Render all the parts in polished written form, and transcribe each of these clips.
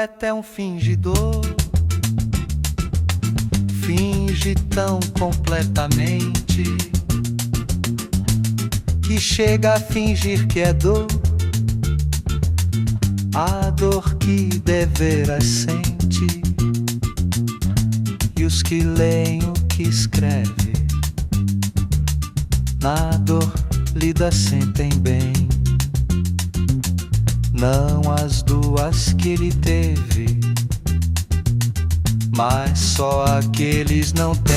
poeta é um fingidor, finge tão completamente que chega a fingir que é dor, a dor que deveras sente. E os que leem o que escreve, na dor lida sentem bem. Não as duas que ele teve, mas só aqueles não têm.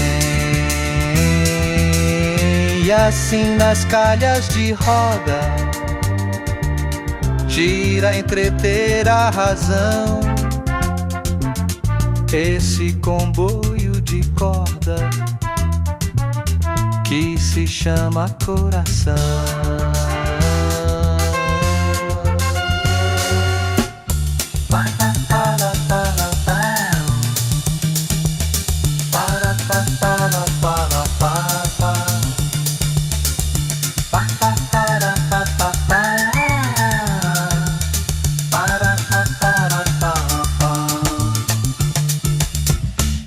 E assim nas calhas de roda gira entreter a razão, esse comboio de corda que se chama coração.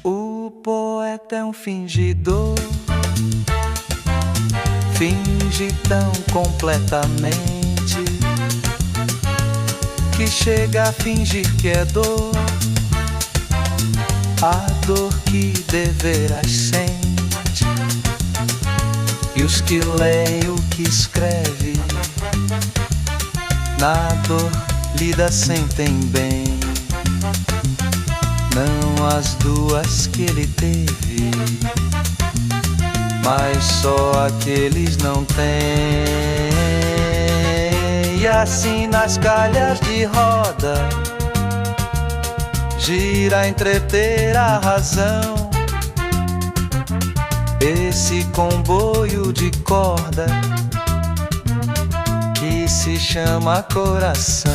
O poeta é um fingidor, finge tão completamente que chega a fingir que é dor, a dor que deveras sente. E os que leem o que escreve, na dor lida sentem bem. Não as duas que ele teve, mas só aqueles não têm. E assim nas calhas de roda gira a entreter a razão, esse comboio de corda que se chama coração.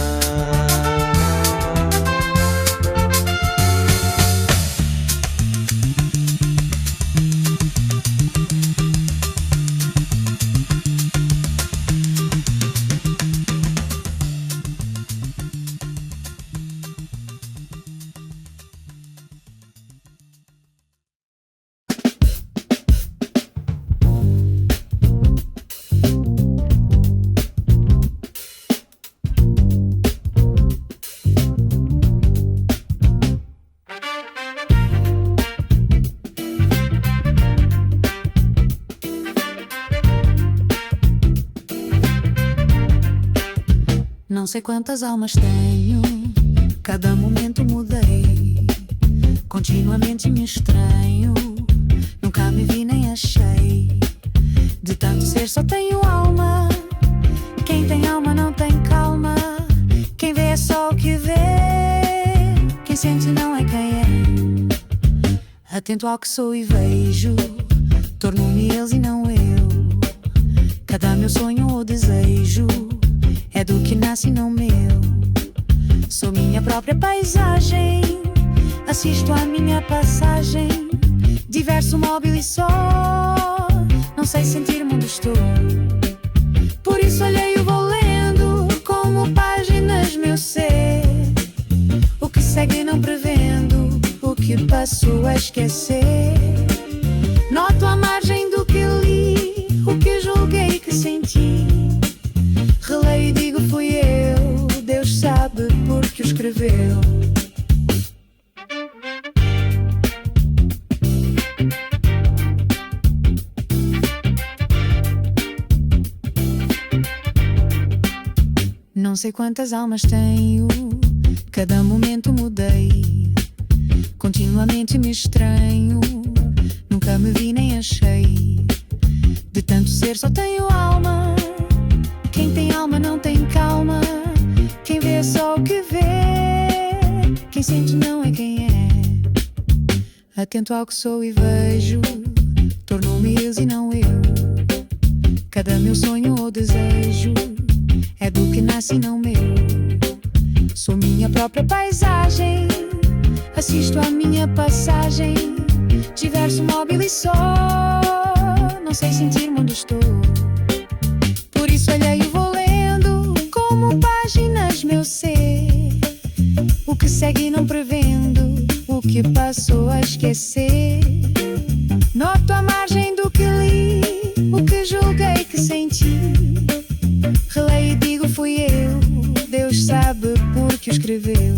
Não sei quantas almas tenho, cada momento mudei, continuamente me estranho, nunca me vi nem achei. De tanto ser só tenho alma, quem tem alma não tem calma, quem vê é só o que vê, quem sente não é quem é. Atento ao que sou e vejo, torno-me eles e não eu. Cada meu sonho ou desejo é do que nasce e não meu. Sou minha própria paisagem, assisto à minha passagem, diverso, móvel e só. Não sei sentir-me onde estou, por isso alheio vou lendo como páginas meu ser. O que segue não prevendo, o que passou a esquecer. Noto à margem do que li, o que julguei que senti. Releio e digo fui eu, Deus sabe porque o escreveu. Não sei quantas almas tenho, cada momento mudei, continuamente me estranho, nunca me vi nem achei. De tanto ser só tenho alma, quem tem alma não tem calma, quem vê é só o que vê, quem sente não é quem é. Atento ao que sou e vejo, tornou-me eles e não eu. Cada meu sonho ou desejo é do que nasce e não meu. Sou minha própria paisagem, assisto à minha passagem, diverso, móvel e só. Não sei sentir-me onde estou, por isso alheio vou lendo como páginas meu ser. O que segue não prevendo o que passou a esquecer. Noto a margem do que li, o que julguei que senti. Releio e digo fui eu, Deus sabe por que o escreveu.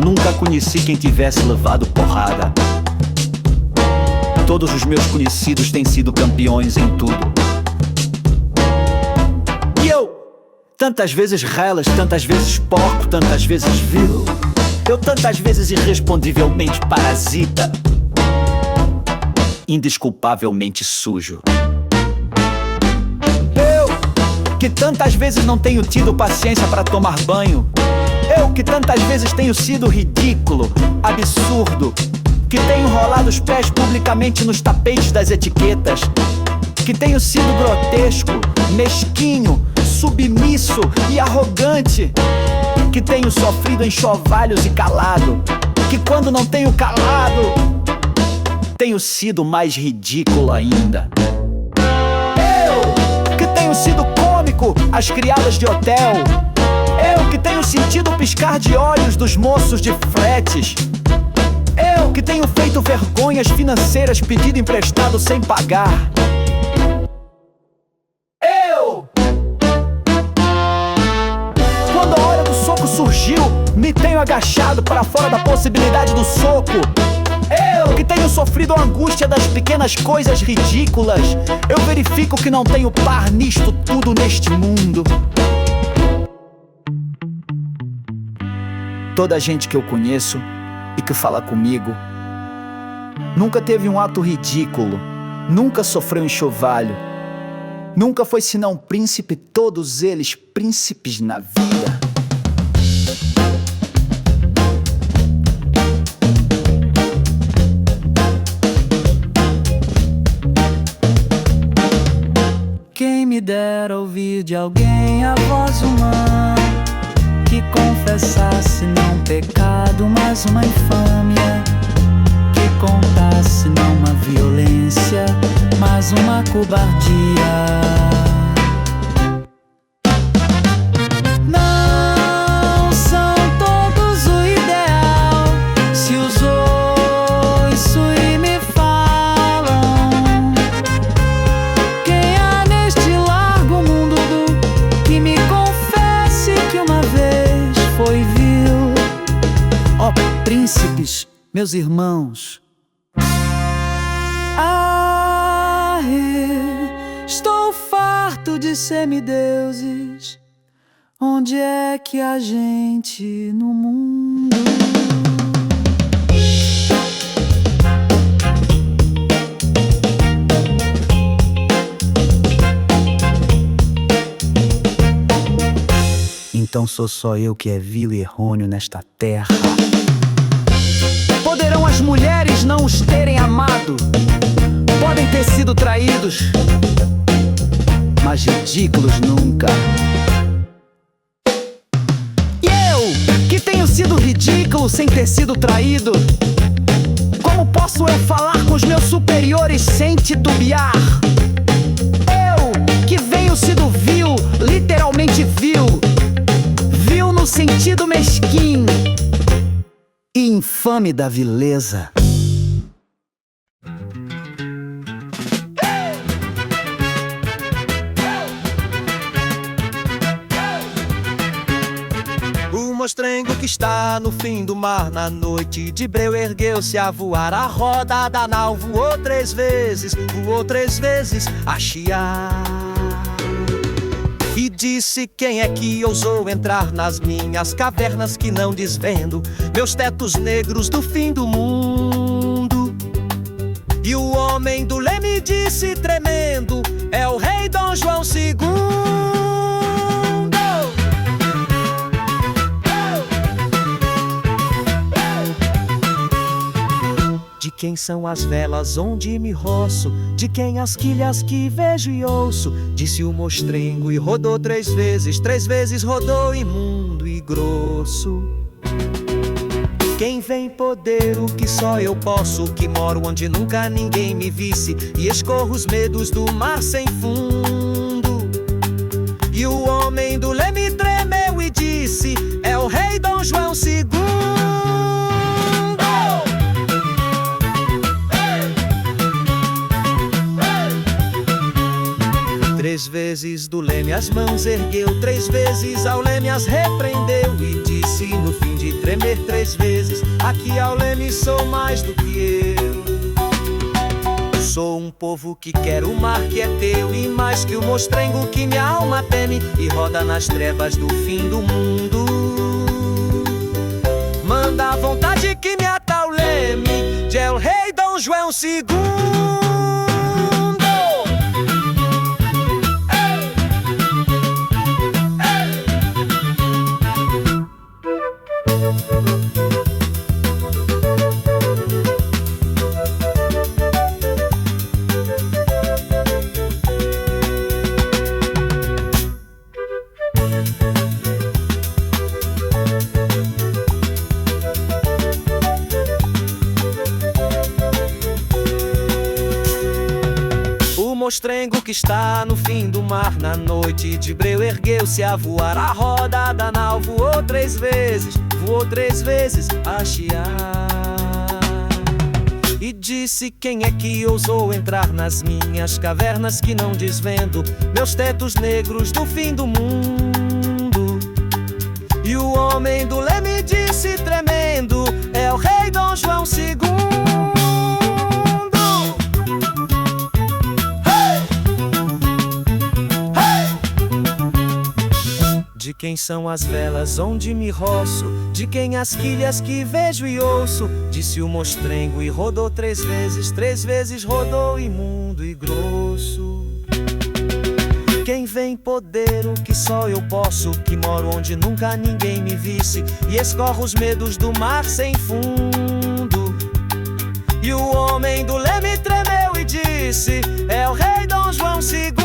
Nunca conheci quem tivesse levado porrada. Todos os meus conhecidos têm sido campeões em tudo. E eu, tantas vezes relas, tantas vezes porco, tantas vezes vil. Eu tantas vezes irrespondivelmente parasita, indesculpavelmente sujo. Eu, que tantas vezes não tenho tido paciência para tomar banho. Eu que tantas vezes tenho sido ridículo, absurdo, que tenho rolado os pés publicamente nos tapetes das etiquetas, que tenho sido grotesco, mesquinho, submisso e arrogante, que tenho sofrido enxovalhos e calado, que quando não tenho calado, tenho sido mais ridículo ainda. Eu que tenho sido cômico às criadas de hotel. Eu que tenho sentido o piscar de olhos dos moços de fretes. Eu que tenho feito vergonhas financeiras pedido emprestado sem pagar. Eu! Quando a hora do soco surgiu, me tenho agachado para fora da possibilidade do soco. Eu que tenho sofrido a angústia das pequenas coisas ridículas. Eu verifico que não tenho par nisto tudo neste mundo. Toda a gente que eu conheço e que fala comigo nunca teve um ato ridículo, nunca sofreu enxovalho, nunca foi senão príncipe, todos eles príncipes na vida. Quem me dera ouvir de alguém a voz humana que confessasse não pecado, mas uma infâmia, que contasse não uma violência, mas uma cobardia. Não são todos o ideal, se usou isso e me falam. Quem há neste largo mundo que me confesse que uma vez foi vil. Ó príncipes, meus irmãos, estou farto de semideuses. Onde é que a gente no mundo? Então sou só eu que é vil e errôneo nesta terra. Poderão as mulheres não os terem amado, podem ter sido traídos, mas ridículos nunca. E eu, que tenho sido ridículo sem ter sido traído, como posso eu falar com os meus superiores sem titubear? Eu, que venho sido vil, literalmente vil, vil no sentido mesquinho e infame da vileza. O mostrengo que está no fim do mar, na noite de breu, ergueu-se a voar. A roda da nau voou 3 vezes a chiar. E disse: quem é que ousou entrar nas minhas cavernas que não desvendo meus tetos negros do fim do mundo? E o homem do leme disse tremendo: é o rei Dom João II. De quem são as velas onde me roço? De quem as quilhas que vejo e ouço? Disse o mostrengo e rodou 3 vezes rodou imundo e grosso. Quem vem poder o que só eu posso, que moro onde nunca ninguém me visse, e escorro os medos do mar sem fundo. E o homem do leme tremeu e disse: é o rei Dom João II. 3 vezes do leme as mãos ergueu, 3 vezes ao leme as repreendeu, e disse no fim de tremer 3 vezes: aqui ao leme sou mais do que eu. Sou um povo que quer o mar que é teu, e mais que o mostrengo que minha alma teme, e roda nas trevas do fim do mundo. Manda a vontade que me ata o leme, de El Rei Dom João II. O mostrengo que está no fim do mar, na noite de breu, ergueu-se a voar. A roda da nau voou 3 vezes a chiar. E disse: quem é que ousou entrar nas minhas cavernas que não desvendo meus tetos negros do fim do mundo? E o homem do leme disse tremendo: é o rei Dom João II. De quem são as velas onde me roço? De quem as quilhas que vejo e ouço? Disse o mostrengo e rodou 3 vezes rodou imundo e grosso. Quem vem poder o que só eu posso, que moro onde nunca ninguém me visse, e escorro os medos do mar sem fundo. E o homem do leme tremeu e disse: é o rei Dom João II.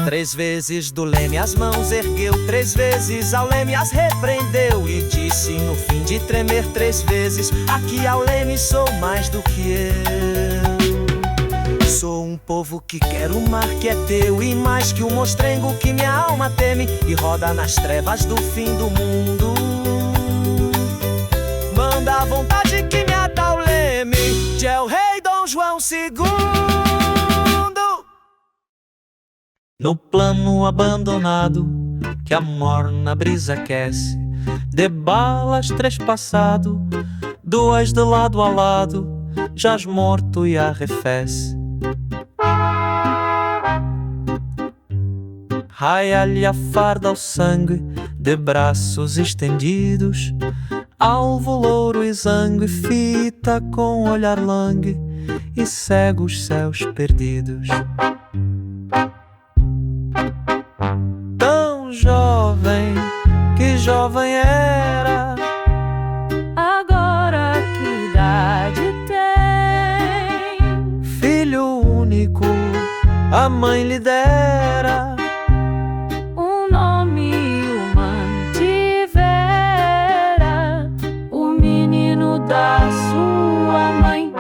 3 vezes do leme as mãos ergueu, 3 vezes ao leme as repreendeu, e disse no fim de tremer 3 vezes: aqui ao leme sou mais do que eu. Sou um povo que quer o mar que é teu, e mais que o mostrengo que minha alma teme, e roda nas trevas do fim do mundo. Manda a vontade que me ata o leme, de El Rei Dom João II. No plano abandonado que a morna brisa aquece, de balas trespassado, 2 de lado a lado, jaz morto e arrefece. Raia-lhe a farda ao sangue, de braços estendidos, alvo louro e zangue, fita com olhar langue, e cega os céus perdidos. Jovem, que jovem era, Agora que idade tem? filho único, a mãe lhe dera. Um nome o mantivera, o menino da sua mãe.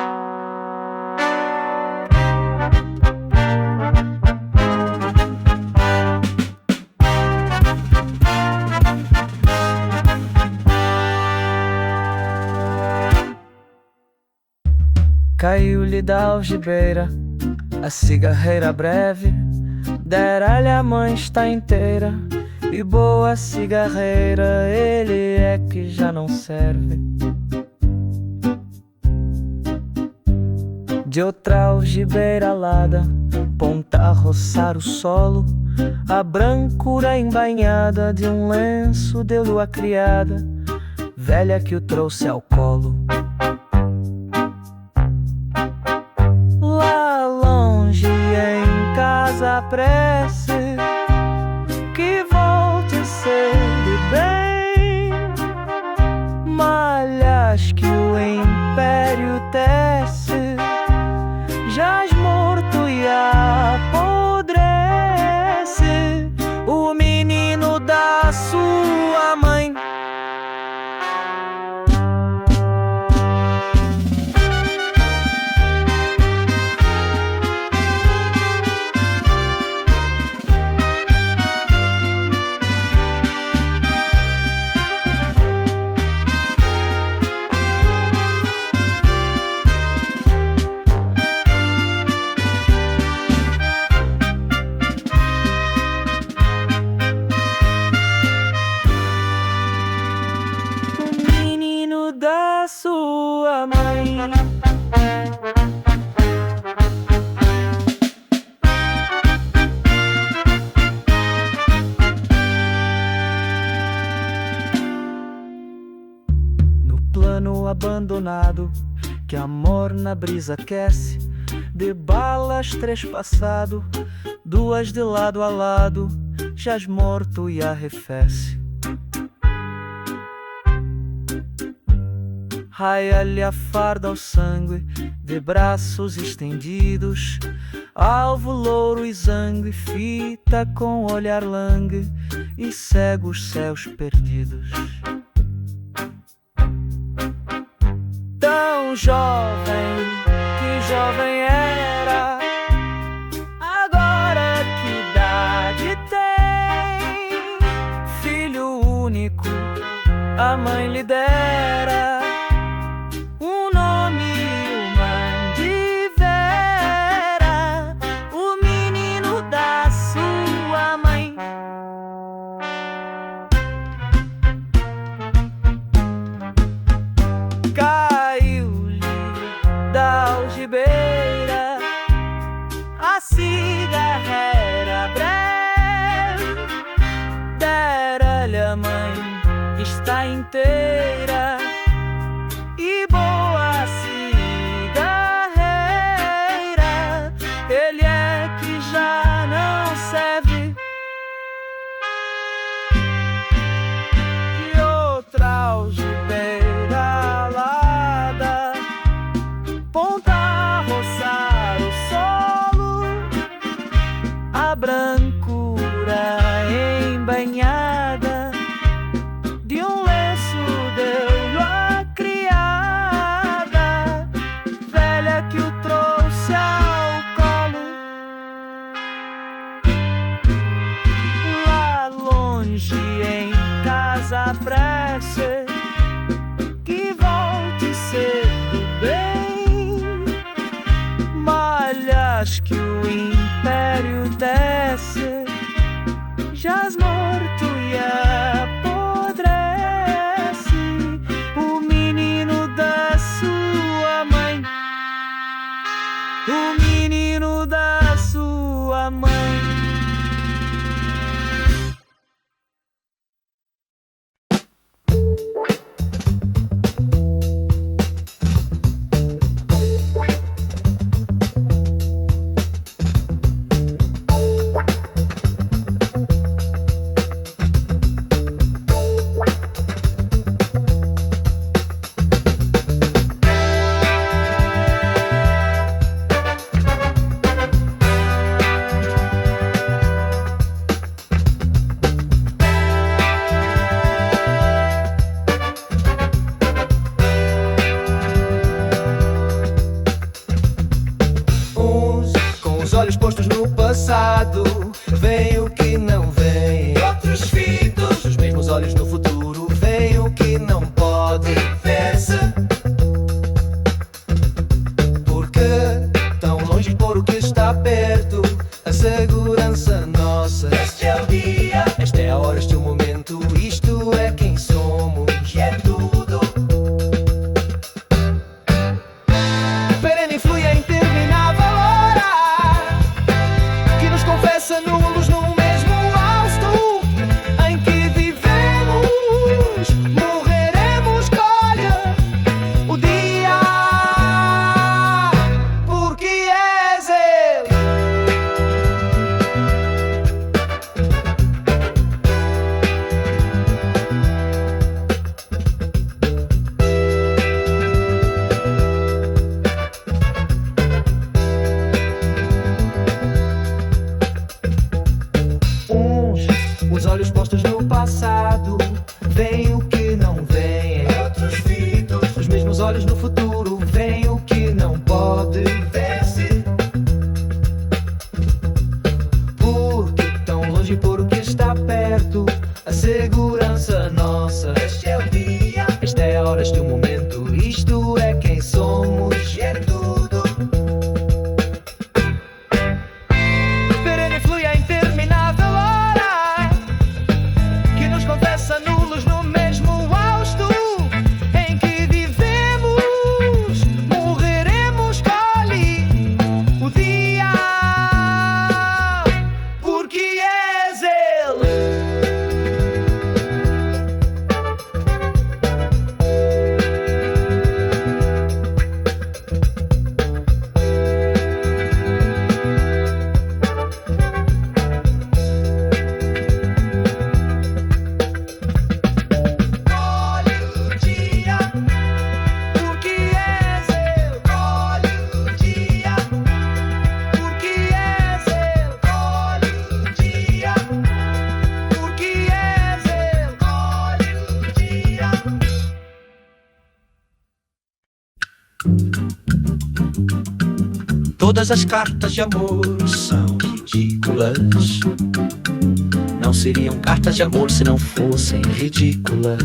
Caiu-lhe da algibeira a cigarreira breve, dera-lhe a mãe está inteira, e boa cigarreira ele é que já não serve. De outra algibeira alada, ponta a roçar o solo, a brancura embainhada de um lenço deu-lhe a criada, velha que o trouxe ao colo. Lá longe em casa prece, que voz abandonado, que amor na brisa aquece, de balas 3 passado, 2 de lado a lado, jaz morto e arrefece. Raia-lhe a farda ao sangue, de braços estendidos, alvo louro e zangue, fita com olhar langue e cega os céus perdidos. Tão jovem, que jovem era, agora que idade tem? Filho único, a mãe lhe dera um nome humano de Vera, o menino da sua mãe. Caiu-lhe da algibeira a cigarra era breve, dera-lhe a mãe que está inteira e boa cigarreira. Ele é que já não serve de outra algibeira alada, ponta a roçar o solo, a brancura embanhada de um lenço deu-lhe a criada, velha que o trouxe ao colo. Lá longe em casa prece, que volte cedo bem, malhas que o império desce, jaz morto e apodrece o menino da sua mãe, o menino da sua mãe. Os olhos postos no passado, vem o que não vem. Outros fitos, os mesmos olhos no futuro, vem o que não pode ver-se. Porque tão longe por o que está perto, a segurança nossa. Este é o dia, esta é a hora, este é o momento, isto é quem somos e é tudo. Perene flui a interminável hora, confessa nulos no mesmo hausto em que vivemos, morreremos, colha o dia, porque és ele. Os olhos postos no passado, vem o que não vem. Outros fitos, os mesmos olhos no futuro, vem o que não pode ver-se. Porque tão longe por o que está perto, a segurança nossa. Este é o dia, esta é a hora, este é o momento, isto é quem somos e é tudo. Perene flui a interminável hora, que nos confessa nulos no mesmo hausto em que vivemos, morreremos, colhe o dia, porque és ele. Todas as cartas de amor são ridículas. Não seriam cartas de amor se não fossem ridículas.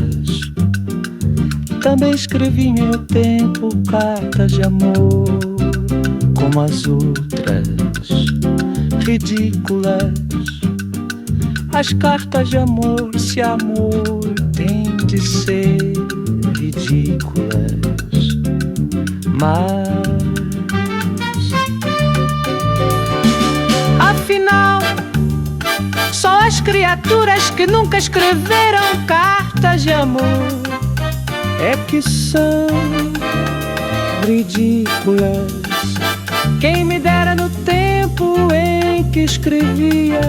Também escrevi em meu tempo cartas de amor como as outras, ridículas. As cartas de amor, se amor tem de ser ridículas, mas afinal, só as criaturas que nunca escreveram cartas de amor é que são ridículas. Quem me dera no tempo em que escrevia,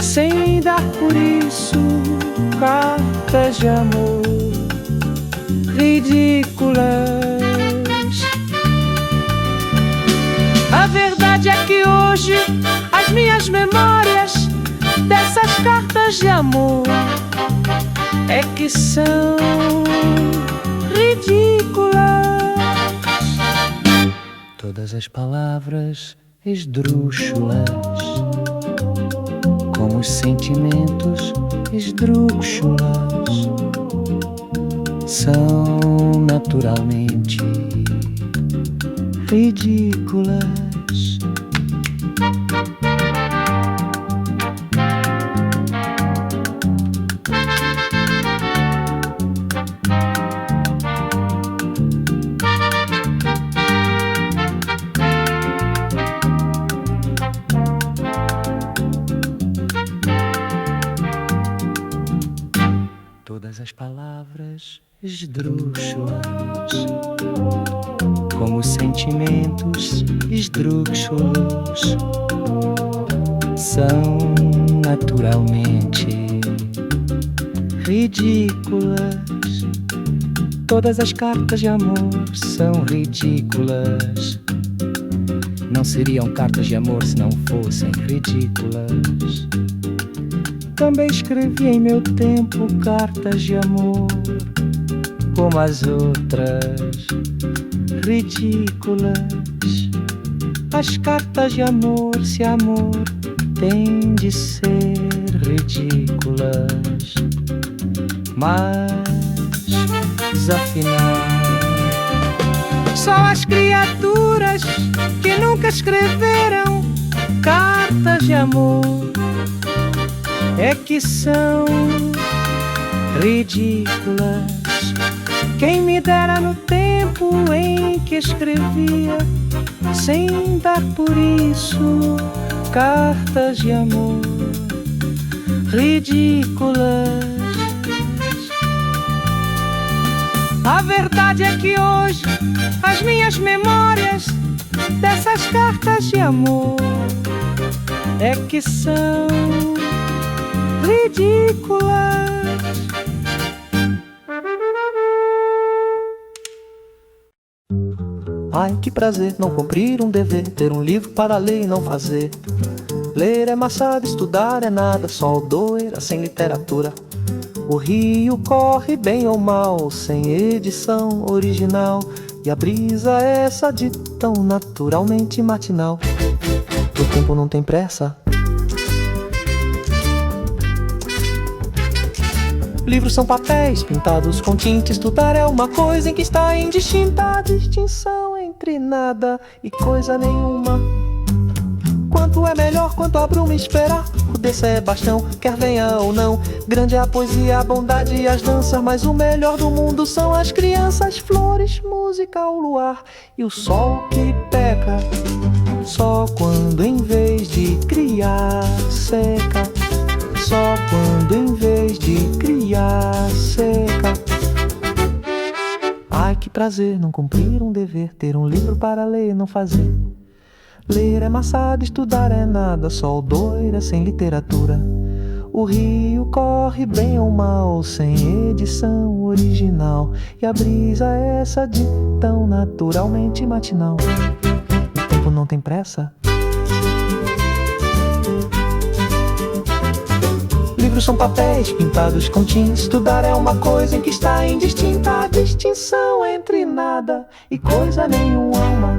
sem dar por isso cartas de amor ridículas. A verdade é que hoje as minhas memórias dessas cartas de amor é que são ridículas. Todas as palavras esdrúxulas, como os sentimentos esdrúxulas, são naturalmente ridículas. Todas as palavras esdrúxulas, como os sentimentos esdrúxulos, são naturalmente ridículas. Todas as cartas de amor são ridículas. Não seriam cartas de amor se não fossem ridículas. Também escrevi em meu tempo cartas de amor como as outras, ridículas. As cartas de amor, se amor tem de ser ridículas, mas afinal, só as criaturas que nunca escreveram cartas de amor é que são ridículas. Quem me dera no tempo em que escrevia, sem dar por isso cartas de amor ridículas. A verdade é que hoje as minhas memórias dessas cartas de amor é que são ridículas. Ai, que prazer não cumprir um dever, ter um livro para ler e não fazer. Ler é maçada, estudar é nada, só doeira sem literatura. O rio corre bem ou mal, sem edição original, e a brisa é essa de tão naturalmente matinal. O tempo não tem pressa. Livros são papéis pintados com tinta. Estudar é uma coisa em que está indistinta a distinção entre nada e coisa nenhuma. Quanto é melhor, quanto a bruma esperar. O desse é bastão, quer venha ou não. Grande é a poesia, a bondade e as danças, mas o melhor do mundo são as crianças, flores, música, o luar e o sol que peca só quando em vez de criar seca. Só quando em vez de criar seca. Ai, que prazer não cumprir um dever, ter um livro para ler e não fazer. Ler é maçada, estudar é nada, só doira sem literatura. O rio corre bem ou mal, sem edição original, e a brisa é essa de tão naturalmente matinal. O tempo não tem pressa. Livros são papéis pintados com tinta. Estudar é uma coisa em que está indistinta a distinção entre nada e coisa nenhuma.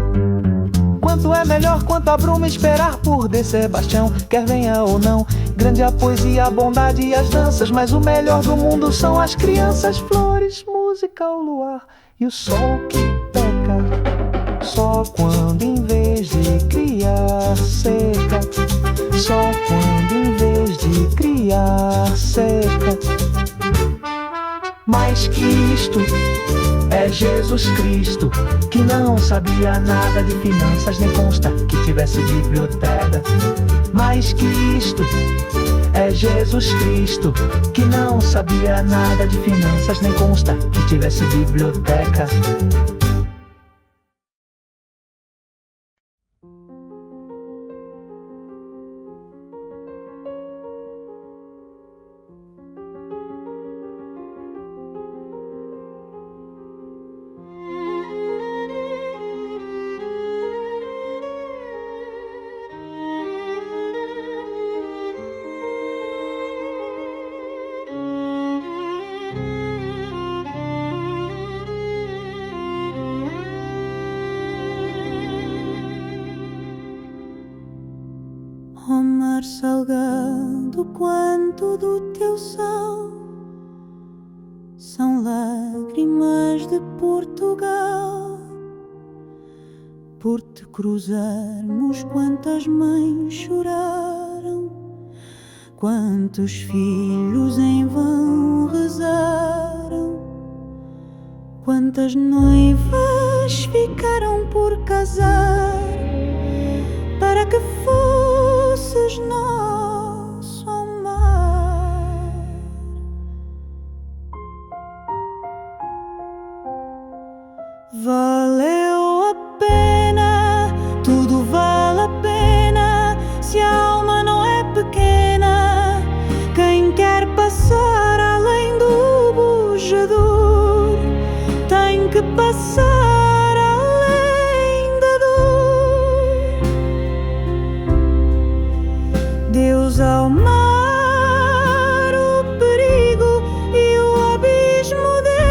quanto é melhor, quanto a bruma esperar por de Sebastião. Quer venha ou não, grande a poesia, a bondade e as danças, mas o melhor do mundo são as crianças. Flores, música, o luar e o sol que peca. Só quando em vez de criar seca. Só quando em vez de criar seca. Mais que isto é Jesus Cristo, que não sabia nada de finanças, nem consta que tivesse biblioteca. Mais que isto é Jesus Cristo, que não sabia nada de finanças, nem consta que tivesse biblioteca. Oh mar salgado, quanto do teu sal são lágrimas de Portugal. Por te cruzarmos, quantas mães choraram, quantos filhos em vão rezaram, quantas noivas ficaram por casar, para que fosses nosso amar. Valeu a pena, tudo vale a pena, se a alma não é pequena. Quem quer passar além do bujador tem que passar ao mar, o perigo e o abismo deu,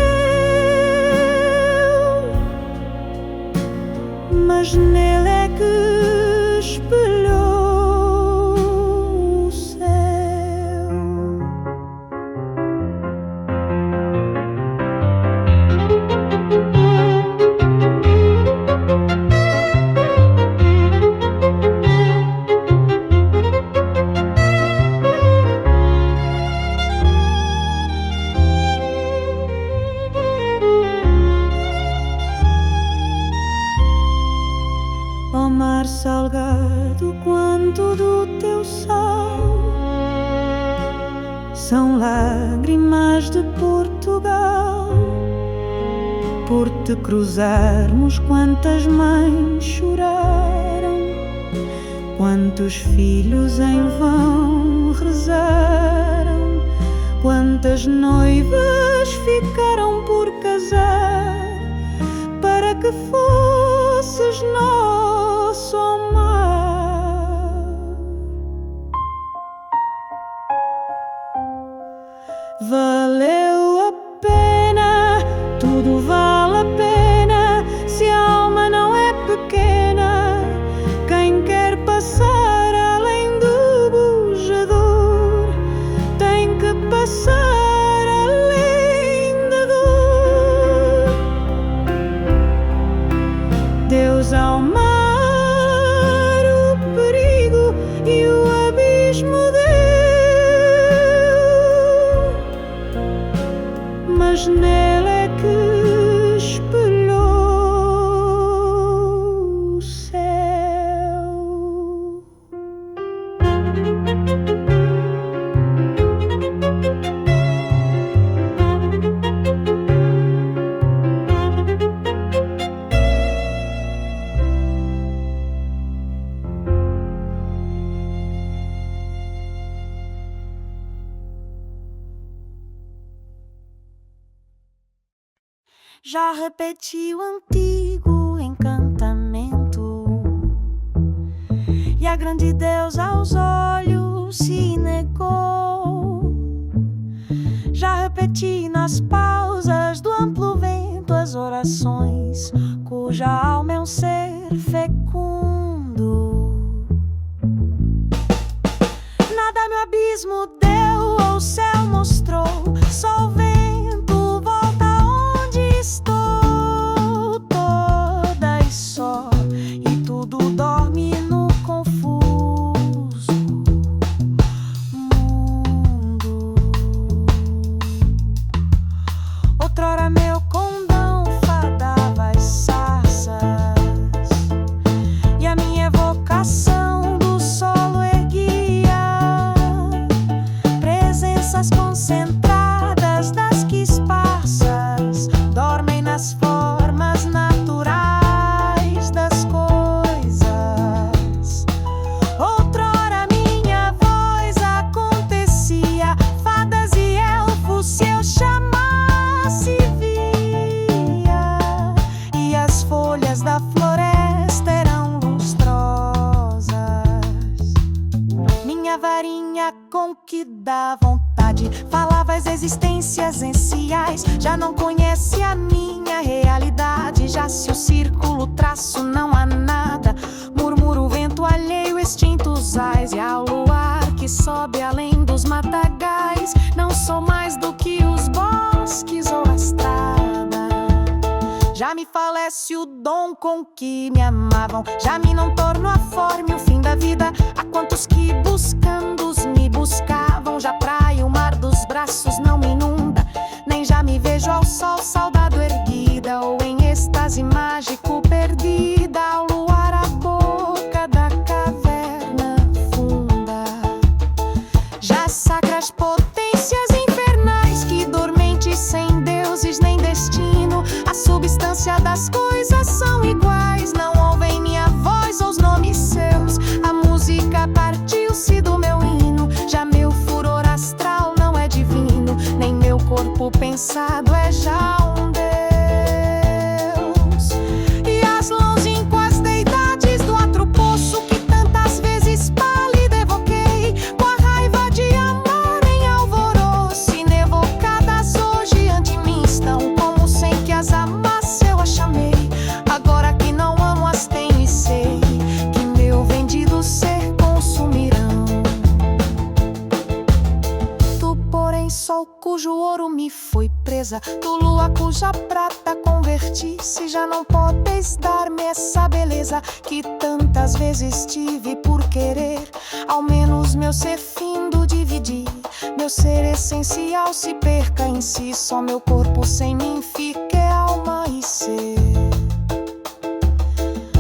mas nele é que espelhou o céu. Mar salgado, quanto do teu sal são lágrimas de Portugal. Por te cruzarmos, quantas mães choraram, quantos filhos em vão rezaram, quantas noivas ficaram por casar, para que fosses nosso amar. Valeu a pena, tudo vale a pena, se a alma não é pequena. Quem quer passar além do bujador tem que passar além da dor. Deus ao mar, o perigo e o abismo deu, mas nele é que espelhou o céu. Já repeti o antigo encantamento e a grande deusa aos olhos se negou. Já repeti nas pausas do amplo vento as orações cuja alma é um ser fecundo. abismo deu ou o céu mostrou. Só o vento volta onde estou. Toda e só, e tudo dorme no confuso mundo. Outrora meu condão fadava as sarças, e a minha evocação do solo erguia presenças concentradas das que esparsas dormem nas formas naturais das coisas. Outrora minha voz acontecia, fadas e elfos se eu chamasse via, e as folhas da floresta eram lustrosas. Minha varinha com que dá vontade falava as existências enciais. Já não conhece a minha realidade. Já se o círculo traço não há nada, murmura o vento alheio, extintos ais. E ao luar que sobe além dos matagais, não sou mais do que os bosques ou a estrada. Já me falece o dom com que me amavam, já me não torno a forma e o fim da vida. Há quantos que buscando-os me buscavam. Já praia o mar dos braços não me inunda, nem já me vejo ao sol saudado erguida, ou em êxtase mágico perdida ao luar a boca da caverna funda. Já sacras potências infernais que dormentes sem deuses nem destino, a substância das coisas são iguais. Não ouvem minha voz ou os nomes seus, a música partiu-se do meu hino. Já meu furor astral não é divino, nem meu corpo pensado é já um Deus. E as longínquas deidades do outro poço que tantas vezes pálida evoquei, com a raiva de amar em alvoroço, inevocadas hoje ante mim estão, como sem que as amasse eu as chamei. Agora que não amo as tenho e sei que meu vendido ser consumirão. Tu, porém, sol cujo ouro me foi presa, tu, lua cuja prata converti-se, já não podes dar-me essa beleza que tantas vezes tive por querer. Ao menos meu ser findo dividir, meu ser essencial se perca em si. Só meu corpo sem mim fica é alma e ser.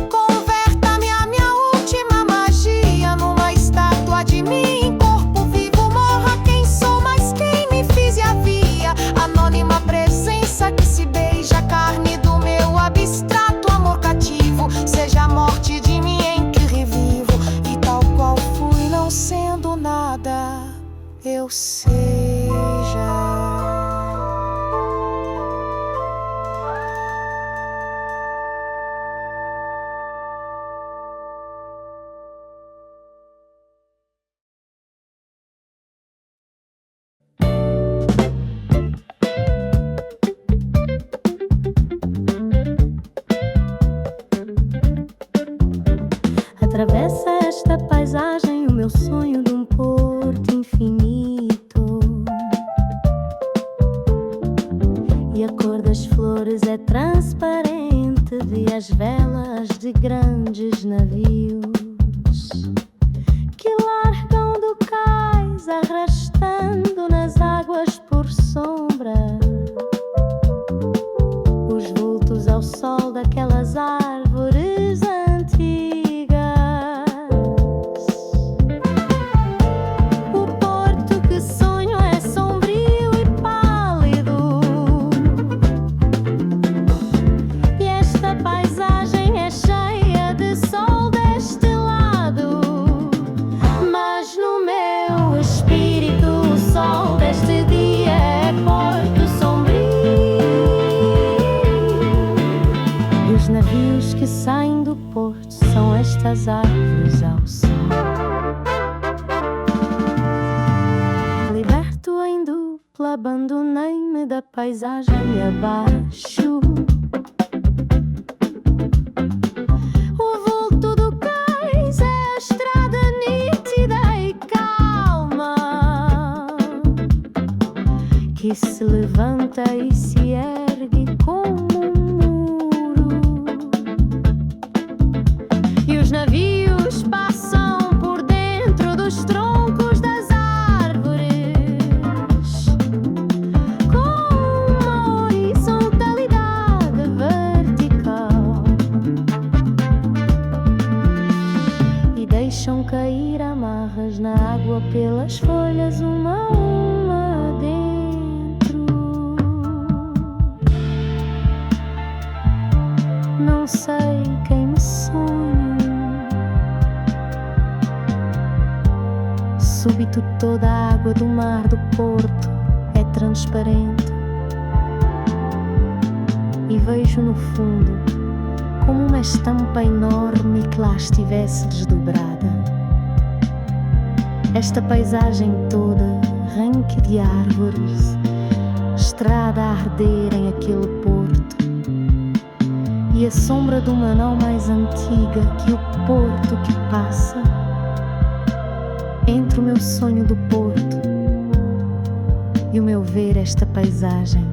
Converta-me a minha última magia numa estátua de mim, corpo vivo, morra quem sou, mas quem me fiz e havia. Anônima presença que se beija, carne do meu abstrato amor cativo, seja a morte de mim em que revivo, e tal qual fui não sendo nada, eu seja. Atravessa esta paisagem o meu sonho de um porto infinito, e a cor das flores é transparente, vi as velas de grandes navios que largam do cais, arrastando nas águas por sombra os vultos ao sol daquelas árvores antigas. O porto que sonho é sombrio e pálido, e esta paisagem é cheia de sol deste lado. Mas no meu espírito o sol deste dia é porto sombrio, e os navios que saem do porto são estas árvores ao sol. Liberto em dupla, abandonei-me da paisagem abaixo. O vulto do cais é a estrada nítida e calma. que se levanta e se ergue como um muro. E os navios passam por dentro dos troncos das árvores com uma horizontalidade vertical e deixam cair amarras na água pelas folhas uma a uma dentro. Não sei quem me sonho. Súbito toda a água do mar do porto é transparente e vejo no fundo como uma estampa enorme que lá estivesse desdobrada. Esta paisagem toda, ranque de árvores, estrada a arder em aquele porto, e a sombra de uma nau mais antiga que o porto que passa entre o meu sonho do porto e o meu ver esta paisagem.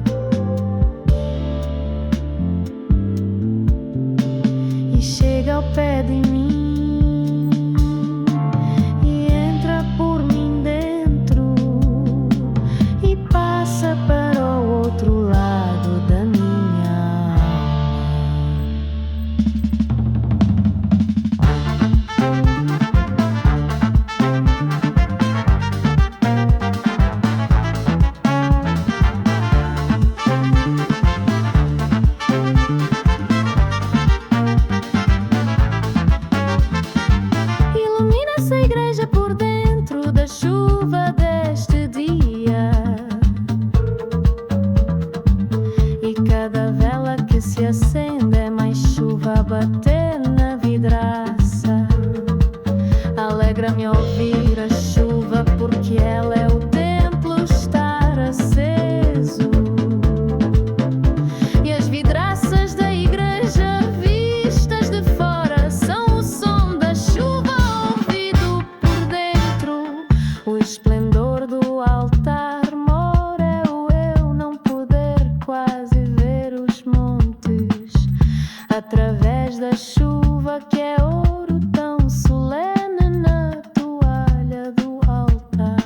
E chega ao pé de mim e entra por mim dentro e passa para o outro lado da minha alma. Ilumina-se a igreja por dentro da chuva deste dia, e cada vela que se acende é mais chuva a bater na vidraça. Alegra-me ouvir a chuva porque ela é o templo estar aceso, e as vidraças da igreja vistas de fora são o som da chuva ouvido por dentro. O esplendor do altar mora é o eu não poder quase ver os montes através da chuva que é ouro tão solene na toalha do altar.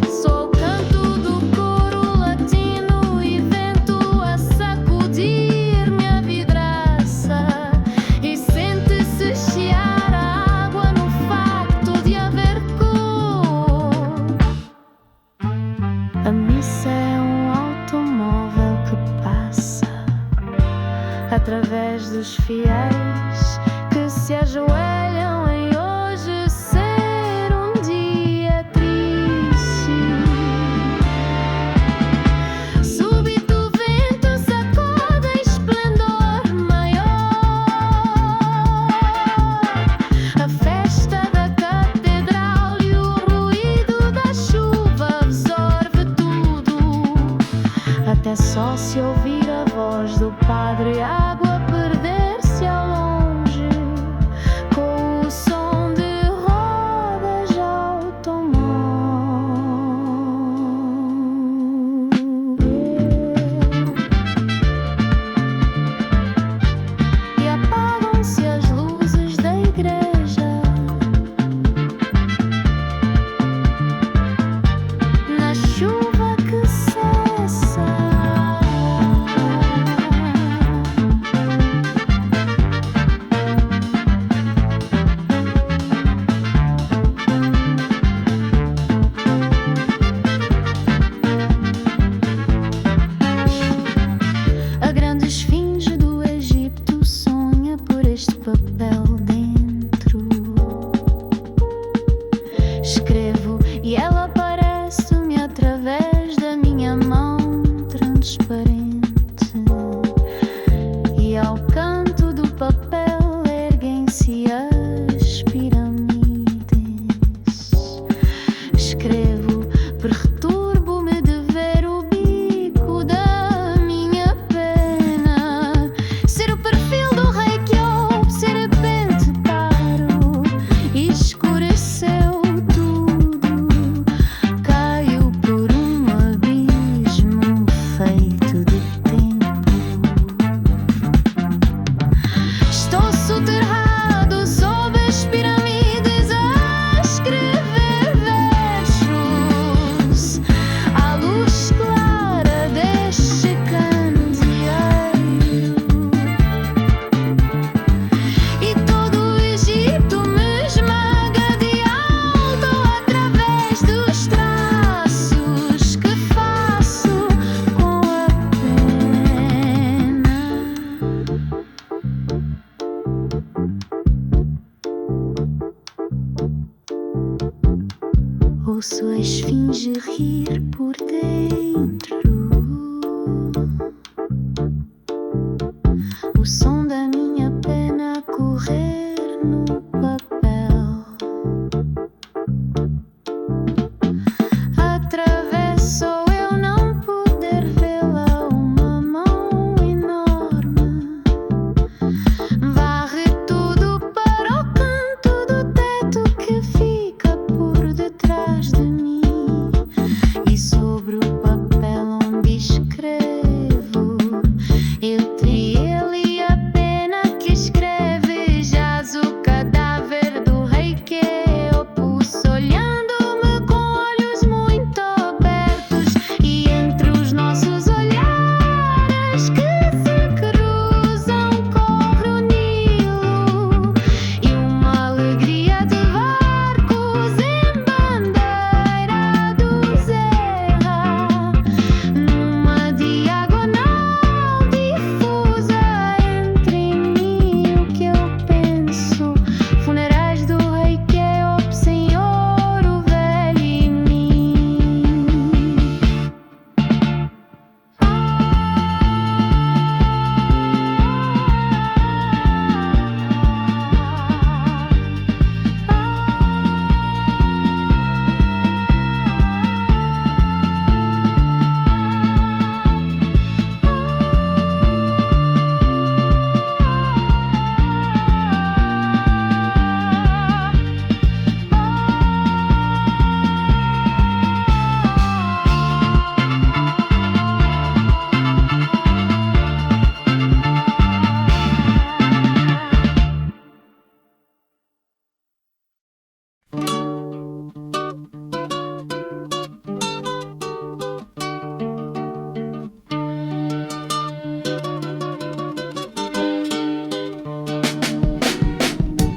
Sou o canto do coro latino e vento a sacudir-me a vidraça, e sente-se chiar a água no facto de haver cor. A missa é um automóvel que passa através dos fiéis que se ajoelham em hoje ser um dia triste. Súbito o vento sacode em esplendor maior a festa da catedral, e o ruído da chuva absorve tudo, até só se ouvir a voz do padre, a água perder-se ao ouço a esfinge rir por dentro. O som da minha pena a correr no papel. Atravesso eu não poder vê-la, uma mão enorme varre tudo para o canto do teto que fica por detrás de mim. E sobre o papel onde escrevo, entre ele e a pena que escreve, jaz o cadáver do rei que eu pus, olhando-me com olhos muito abertos. E entre os nossos olhares que se cruzam corre o Nilo, e uma alegria de barcos em bandeira do Zerra, numa diagonal difusa entre mim e o que eu penso. Funerais do rei Quéope, senhor, o velho e mim.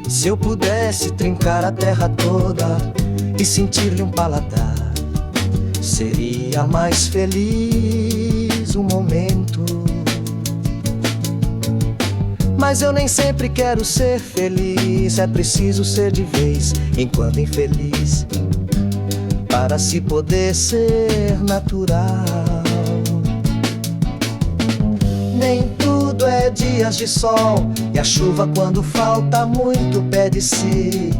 Se eu pudesse trincar a terra toda e sentir-lhe um paladar, seria mais feliz um momento. Mas eu nem sempre quero ser feliz, é preciso ser de vez em quando infeliz, para se poder ser natural. Nem tudo é dias de sol, e a chuva quando falta muito pede-se.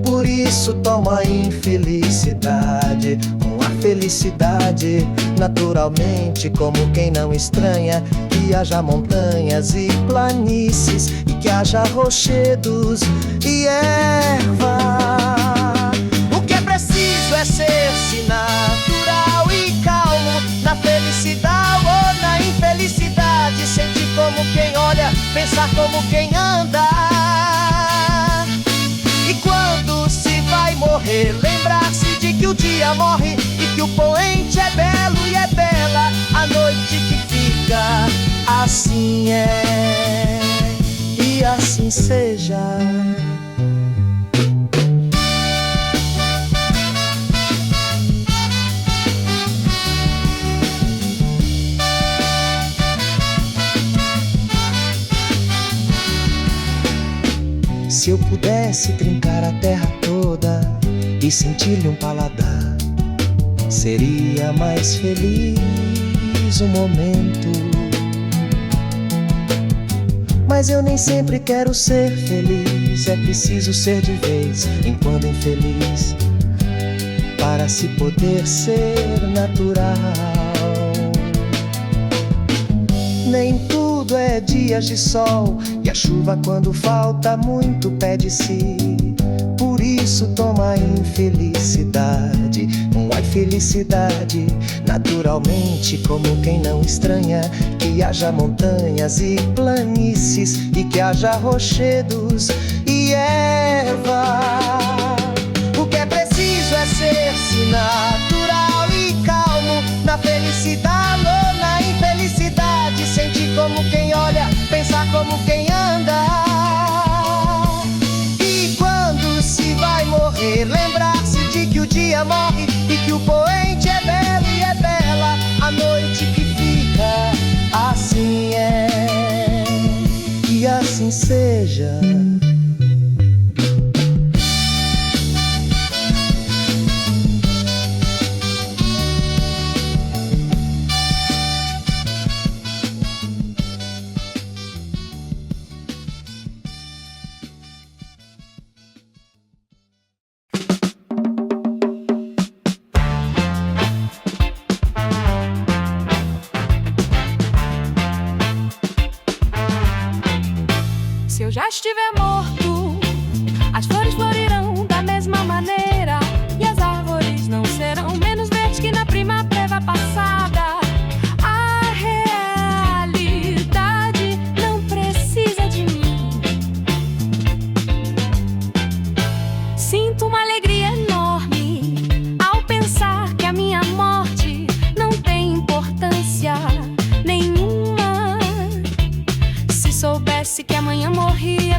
Por isso toma a infelicidade com a felicidade, naturalmente, como quem não estranha que haja montanhas e planícies, e que haja rochedos e erva. O que é preciso é ser-se natural e calmo, na felicidade ou na infelicidade, sentir como quem olha, pensar como quem anda. E quando se vai morrer, lembrar-se de que o dia morre e que o poente é belo e é bela a noite que fica. Assim é, e assim seja. Se eu pudesse trincar a terra toda e sentir-lhe um paladar, seria mais feliz um momento. Mas eu nem sempre quero ser feliz, é preciso ser de vez em quando infeliz, para se poder ser natural. Nem tudo é dias de sol, e a chuva quando falta muito pede-se. Por isso toma a infelicidade com a felicidade, naturalmente, como quem não estranha que haja montanhas e planícies, e que haja rochedos e erva. O que é preciso é ser-se natural e calmo, na felicidade ou na infelicidade, sentir como quem olha, pensar como quem anda. E quando se vai morrer, lembrar-se de que o dia morre e que o poente é belo e é bela a noite que fica. Assim é, e assim seja.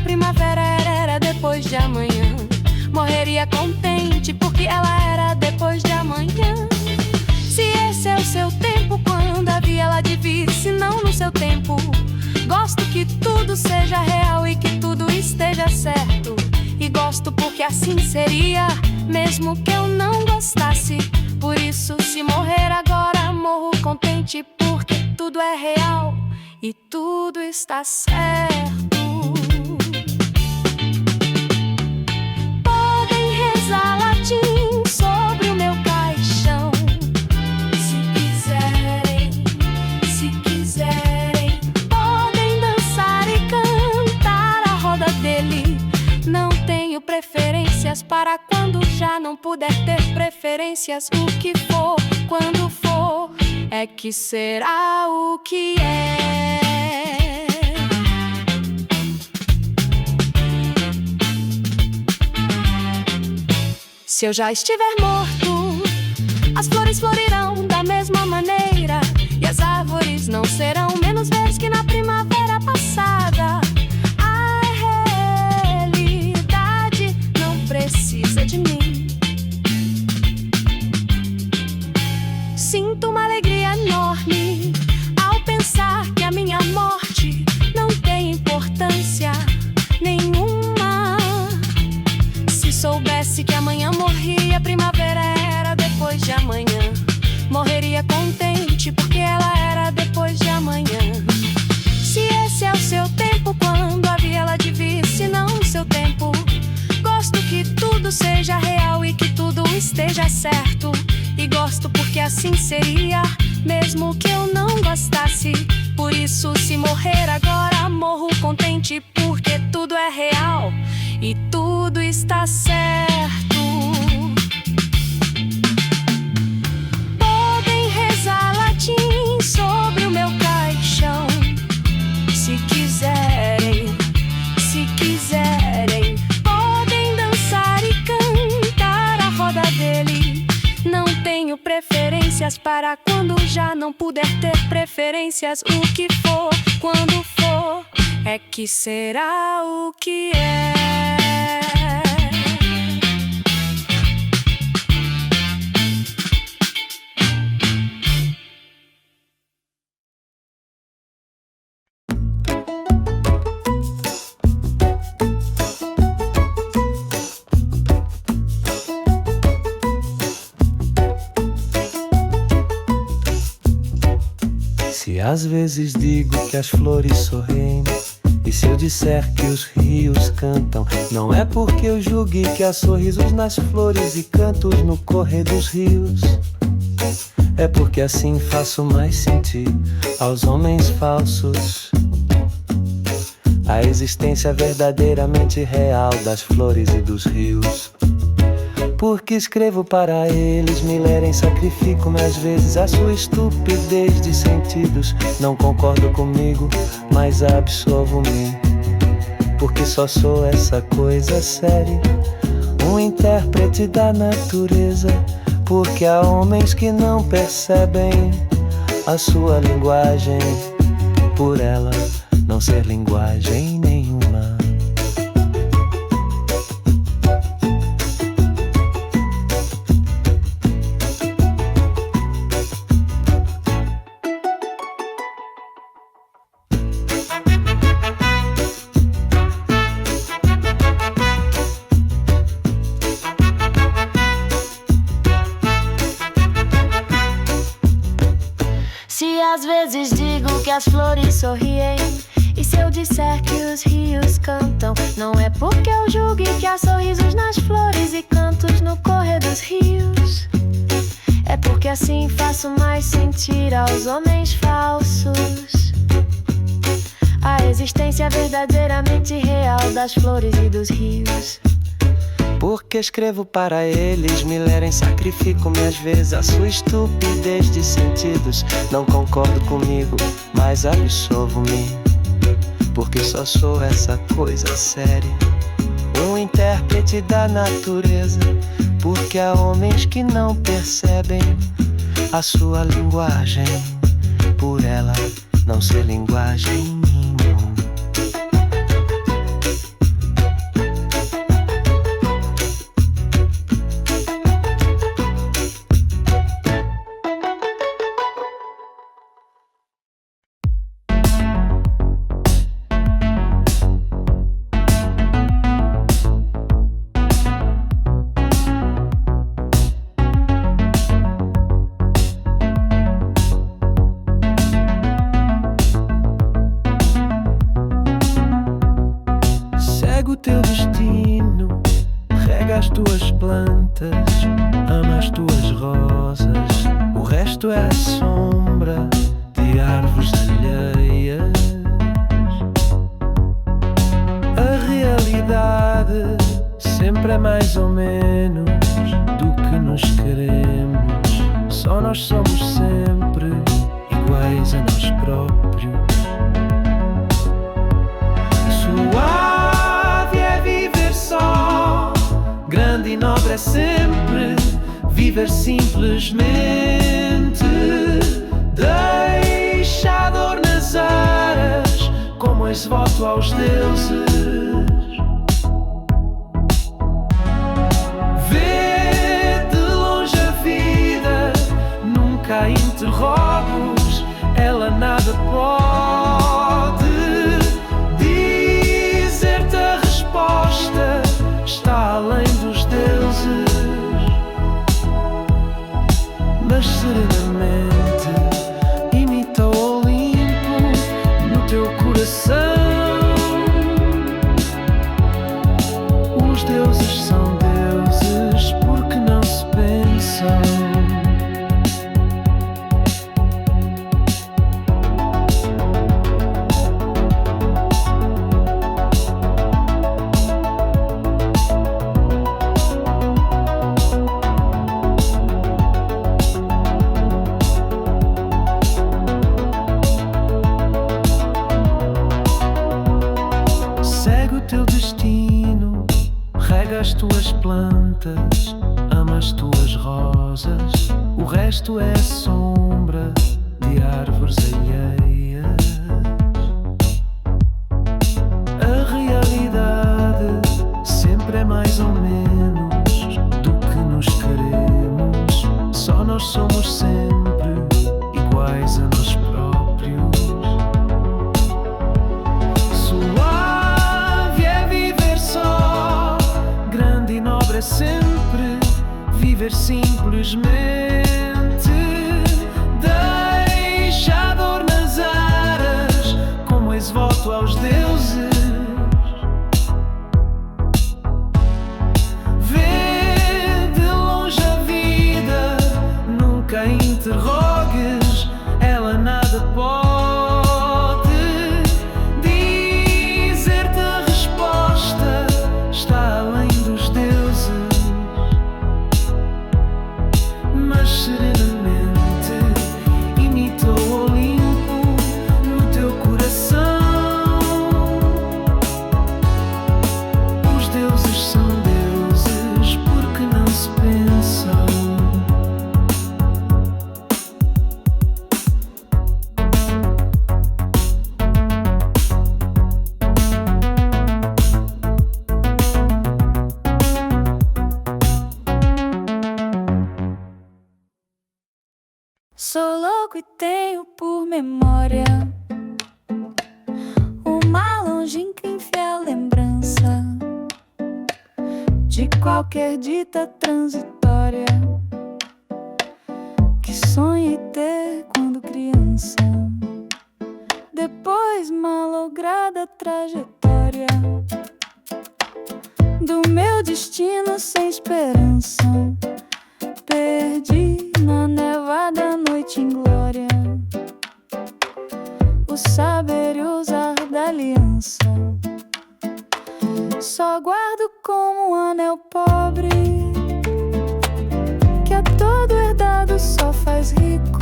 primavera era depois de amanhã. Morreria contente porque ela era depois de amanhã. Se esse é o seu tempo, quando havia ela de vir, se não no seu tempo. Gosto que tudo seja real e que tudo esteja certo. E gosto porque assim seria, mesmo que eu não gostasse. Por isso, se morrer agora, morro contente porque tudo é real e tudo está certo. Podem rezar latim sobre o meu caixão, se quiserem, se quiserem. Podem dançar e cantar a roda dele. Não tenho preferências para quando já não puder ter preferências. O que for, quando for, é que será o que é. Se eu já estiver morto, as flores florirão da mesma maneira, e as árvores não serão menos verdes que na primavera passada. A realidade não precisa de mim. Sinto uma alegria enorme ao pensar que a minha morte não tem importância nenhuma. Se soubesse que amanhã morria, a primavera era depois de amanhã. Morreria contente porque ela era depois de amanhã. Se esse é o seu tempo, quando havia ela de vir, se não o seu tempo. Gosto que tudo seja real e que tudo esteja certo. E gosto porque assim seria, mesmo que eu não gostasse. Por isso, se morrer agora, morro contente porque tudo é real e tudo está certo. Podem rezar latim sobre o meu caixão, se quiserem, se quiserem. Podem dançar e cantar a roda dele. Não tenho preferências para quando já não puder ter preferências. O que for, quando for, é que será o que é. Se às vezes digo que as flores sorriem, e se eu disser que os rios cantam, não é porque eu julgue que há sorrisos nas flores e cantos no correr dos rios. É porque assim faço mais sentir aos homens falsos a existência verdadeiramente real das flores e dos rios. Porque escrevo para eles, me lerem, sacrifico-me às vezes a sua estupidez de sentidos. Não concordo comigo, mas absolvo-me, porque só sou essa coisa séria, um intérprete da natureza. Porque há homens que não percebem a sua linguagem, por ela não ser linguagem nenhuma. Se às vezes digo que as flores sorriem, e se eu disser que os rios cantam, não é porque eu julgue que há sorrisos nas flores e cantos no correr dos rios. É porque assim faço mais sentir aos homens falsos a existência verdadeiramente real das flores e dos rios. Porque escrevo para eles, me lerem, sacrifico-me às vezes a sua estupidez de sentidos. Não concordo comigo, mas absolvo-me, porque só sou essa coisa séria, um intérprete da natureza. Porque há homens que não percebem a sua linguagem, por ela não ser linguagem nenhuma. plantas, amo as tuas rosas. O resto é a sombra de árvores alheias. A realidade sempre é mais ou menos do que nos queremos. Só nós somos sempre iguais a nós próprios. Suave é viver só, grande e nobre é sempre viver simplesmente. Deixa a dor nas aras como esse voto aos deuses. Vê de longe a vida, nunca interrogo-os, ela nada pode dizer-te a resposta, está além dos deuses. Mas serenamente imita o Olimpo no teu coração. Os deuses são deuses porque não se pensam. As tuas plantas, ama as tuas rosas. O resto é a sombra de árvores alheias. A realidade sempre é mais ou menos do que nos queremos. Só nós somos sempre iguais a nós próprios. Suave é viver só, grande e nobre é sempre viver simplesmente. Deixa a dor nas aras como esse voto aos deuses. Vê de longe a vida, nunca interrogues, ela nada pode dizer-te a resposta, está além dos deuses. Mas serenamente imita o Olimpo no teu coração. Os deuses são deuses porque não se pensam. Sou louco e tenho por memória uma longínqua e infiel lembrança de qualquer dita transitória que sonhei ter quando criança. Depois malograda trajetória do meu destino sem esperança, perdi na nevada noite inglória o saber e usar da aliança. Só guardo como um anel pobre que a todo herdado só faz rico.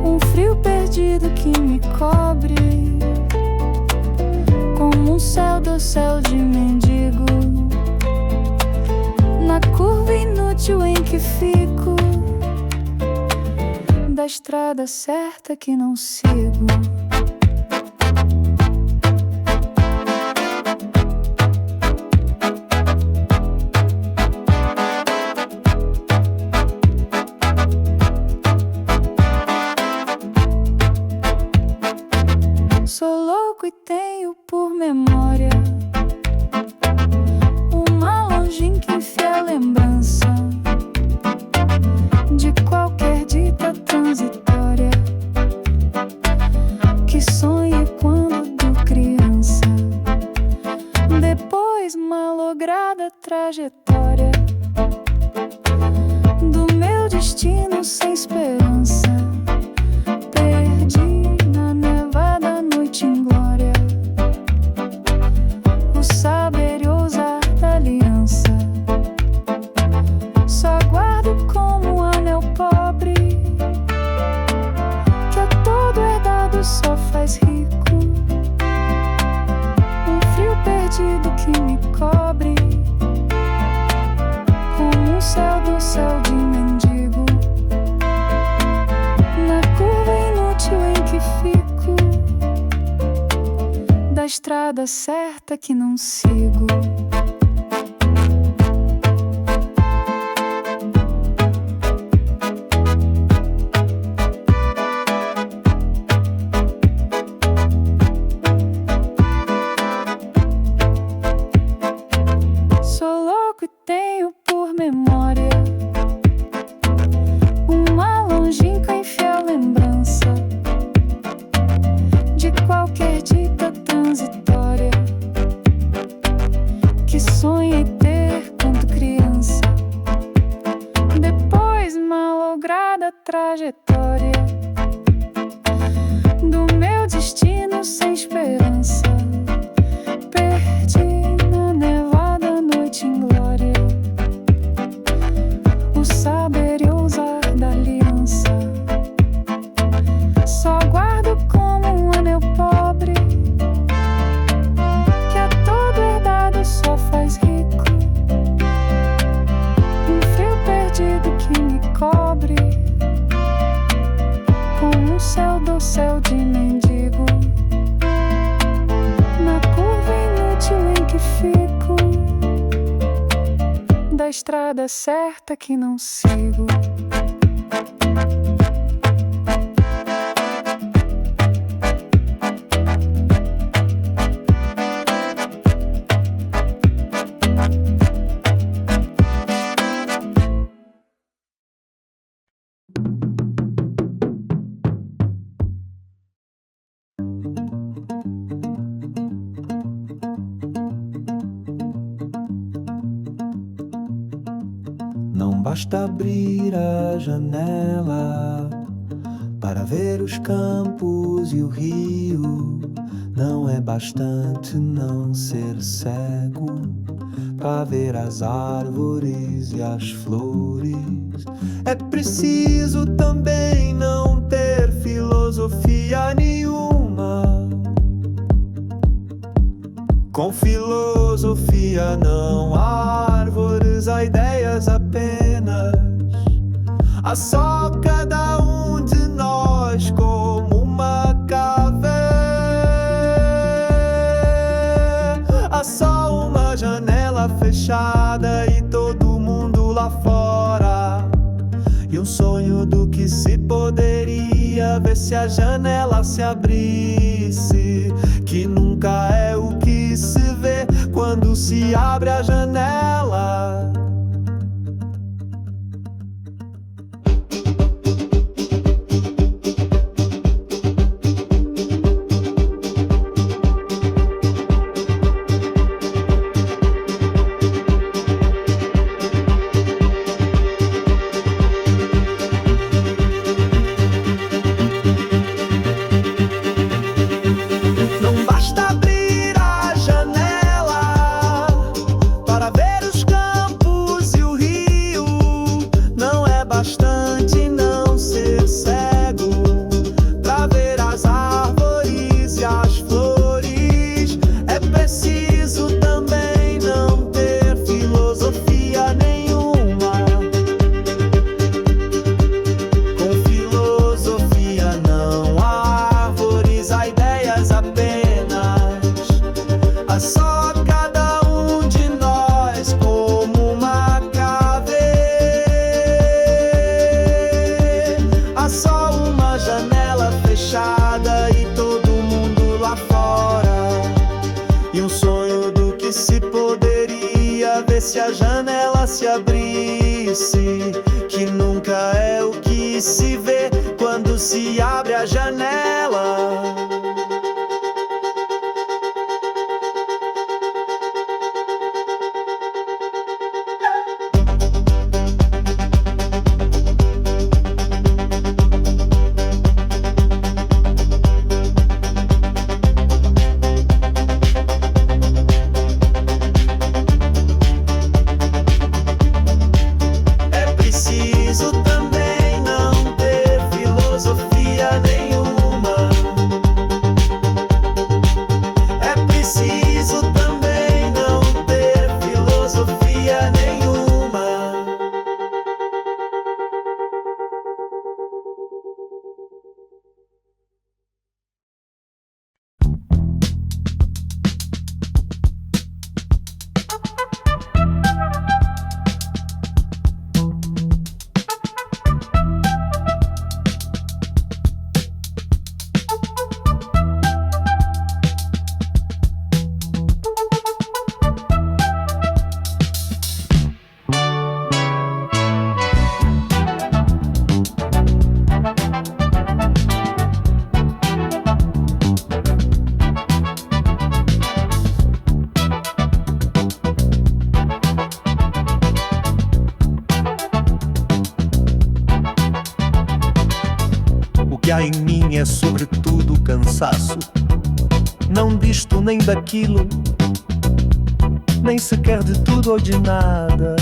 Um frio perdido que me cobre como um céu do céu de mendigo. Na curva inútil em que fico, da estrada certa que não sigo. Sou louco e tenho por memória uma longínqua e infiel lembrança de qualquer dita transitória glória, do meu destino sem esperança. Perdi na nevada noite inglória o saber e ousar da aliança. Só guardo como um anel pobre, que a todo herdado só faz rico. Um frio perdido que me cobre, como um céu do céu de mendigo. Na curva inútil em que fico, da estrada certa que não sigo. Sou louco e tenho por memória uma longínqua e fiel lembrança de qualquer dita transitória que sonhei ter quando criança. Depois, malograda trajetória do meu destino sem esperança. Perdi na nevada noite inglória o saber e ousar da aliança. Só guardo como um anel pobre, que a todo herdado só faz rico. Um frio perdido que me cobre, como um céu do céu de mendigo. Na curva inútil em que fico, da estrada certa que não sigo. Não basta abrir a janela para ver os campos e o rio. Não é bastante não ser cego para ver as árvores e as flores. É preciso também não ter filosofia nenhuma. Com filosofia não há árvores, há ideias apenas. Há só cada um de nós como uma caverna. Há só uma janela fechada e todo mundo lá fora. E um sonho do que se poderia ver se a janela se abrisse, que nunca é o que se vê quando se abre a janela. Não basta abrir a janela para ver os campos e o rio. Não é bastante não ser cego para ver as árvores e as flores. É preciso também não ter filosofia nenhuma. Com filosofia não há árvores, há ideias apenas. Há só cada um de nós como uma caveira. Há só uma janela fechada e todo mundo lá fora. E um sonho do que se poderia ver se a janela se abrisse, que nunca é o que se vê quando se abre a janela. que há em mim é sobretudo cansaço. Não disto nem daquilo, nem sequer de tudo ou de nada.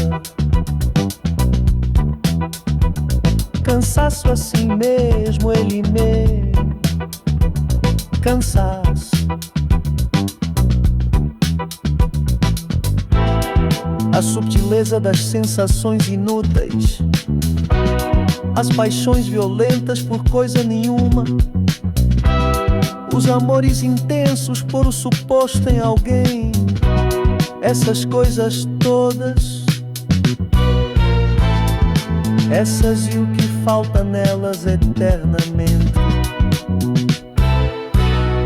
Cansaço assim mesmo, ele mesmo. Cansaço. A subtileza das sensações inúteis, as paixões violentas por coisa nenhuma, os amores intensos por o suposto em alguém. Essas coisas todas, essas e o que falta nelas eternamente,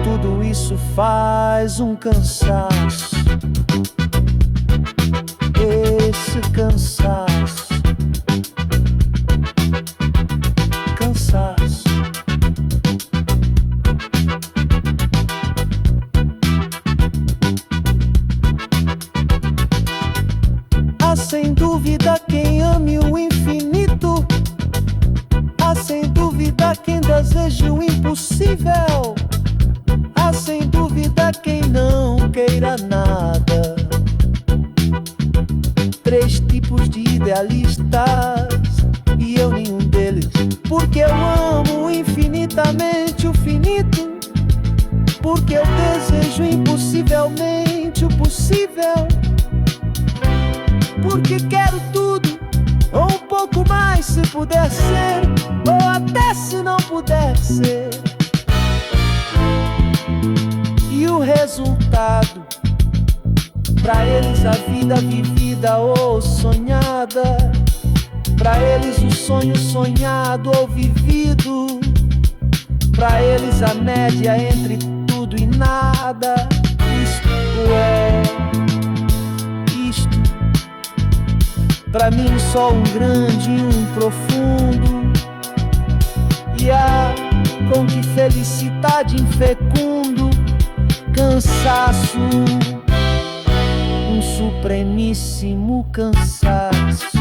tudo isso faz um cansaço. Esse cansaço, cansaço. Há sem dúvida quem ame o infinito, há sem dúvida quem deseje o impossível, há sem dúvida quem não queira nada. Três tipos de idealistas e eu nenhum deles, porque eu amo infinitamente o finito, porque eu desejo impossivelmente o possível, porque quero tudo ou um pouco mais se puder ser, ou até se não puder ser. E o resultado, pra eles a vida vivida ou sonhada, pra eles o sonho sonhado ou vivido, pra eles a média entre tudo e nada. Isto é isto, pra mim só um grande e um profundo. E com que felicidade infecundo, cansaço, um supremíssimo cansaço.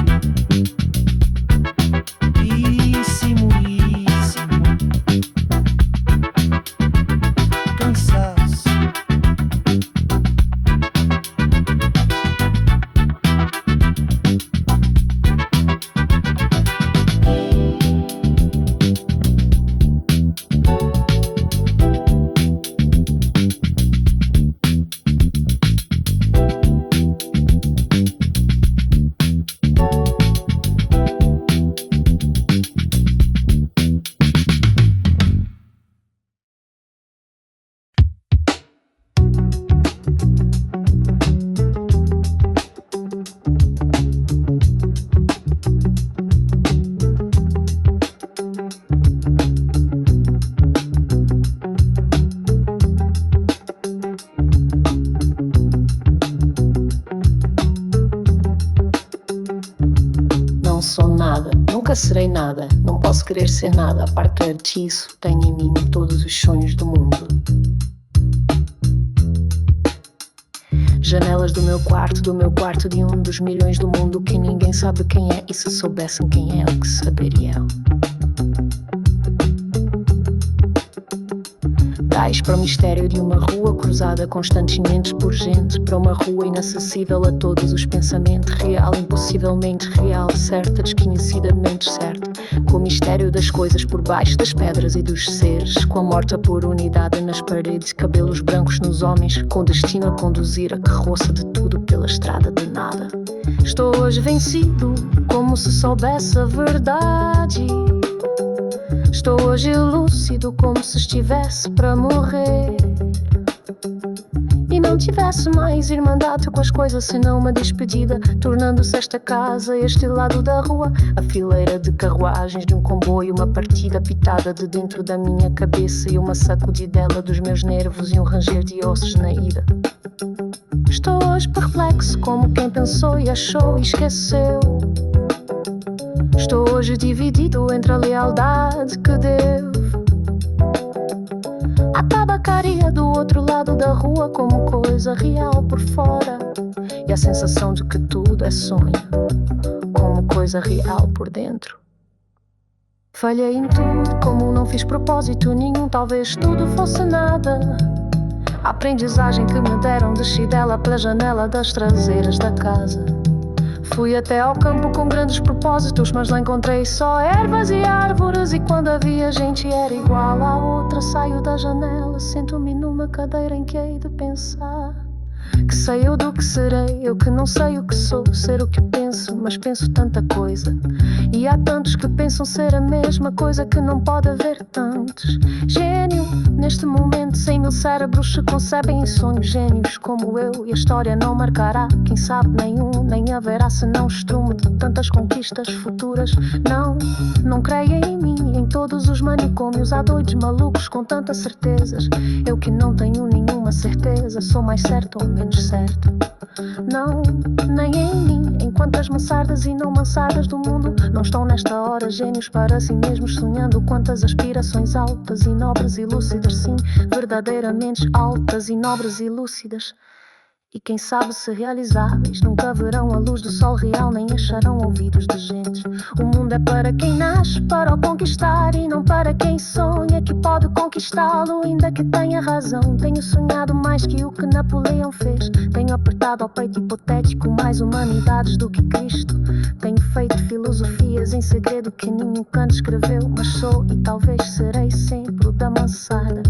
Íssimo, cansaço. Nunca serei nada, não posso querer ser nada. A parte disso, tenho em mim todos os sonhos do mundo. Janelas do meu quarto de um dos milhões do mundo, que ninguém sabe quem é, e se soubessem quem é, o que saberiam. Dais para o mistério de uma rua cruzada constantemente por gente, para uma rua inacessível a todos os pensamentos, real, impossivelmente real, certa, desconhecidamente certa, com o mistério das coisas por baixo das pedras e dos seres, com a morta por unidade nas paredes, cabelos brancos nos homens, com destino a conduzir a carroça de tudo pela estrada de nada. Estou hoje vencido, como se soubesse a verdade. Estou hoje lúcido, como se estivesse para morrer e não tivesse mais irmandade com as coisas, senão uma despedida, tornando-se esta casa, este lado da rua, a fileira de carruagens de um comboio, uma partida pitada de dentro da minha cabeça e uma sacudidela dos meus nervos e um ranger de ossos na ida. Estou hoje perplexo, como quem pensou e achou e esqueceu. Estou hoje dividido entre a lealdade que devo à tabacaria do outro lado da rua, como coisa real por fora, e a sensação de que tudo é sonho, como coisa real por dentro. Falhei em tudo, como não fiz propósito nenhum, talvez tudo fosse nada. A aprendizagem que me deram, desci dela pela janela das traseiras da casa. Fui até ao campo com grandes propósitos, mas lá encontrei só ervas e árvores. E quando havia gente era igual à outra. Saio da janela, sento-me numa cadeira em que hei de pensar. Que sei eu do que serei, eu que não sei o que sou. Ser o que penso, mas penso tanta coisa. E há tantos que pensam ser a mesma coisa, que não pode haver tantos. Gênio, neste momento 100 mil cérebros se concebem em sonhos. Gênios como eu, e a história não marcará. Quem sabe nenhum, nem haverá se não estrume de tantas conquistas futuras. Não creia em mim, em todos os manicômios há doidos malucos com tantas certezas. Eu que não tenho nenhuma certeza, sou mais certo ou menos certo. Não, nem em mim, enquanto as mansardas e não mansardas do mundo não estão nesta hora gênios para si mesmos, sonhando quantas aspirações altas e nobres e lúcidas, sim, verdadeiramente altas e nobres e lúcidas. E quem sabe se realizáveis, nunca verão a luz do sol real, nem acharão ouvidos de gente. O mundo é para quem nasce para o conquistar, e não para quem sonha que pode conquistá-lo, ainda que tenha razão. Tenho sonhado mais que o que Napoleão fez. Tenho apertado ao peito hipotético mais humanidades do que Cristo. Tenho feito filosofias em segredo que nenhum canto escreveu. Mas sou e talvez serei sempre o da mansarda,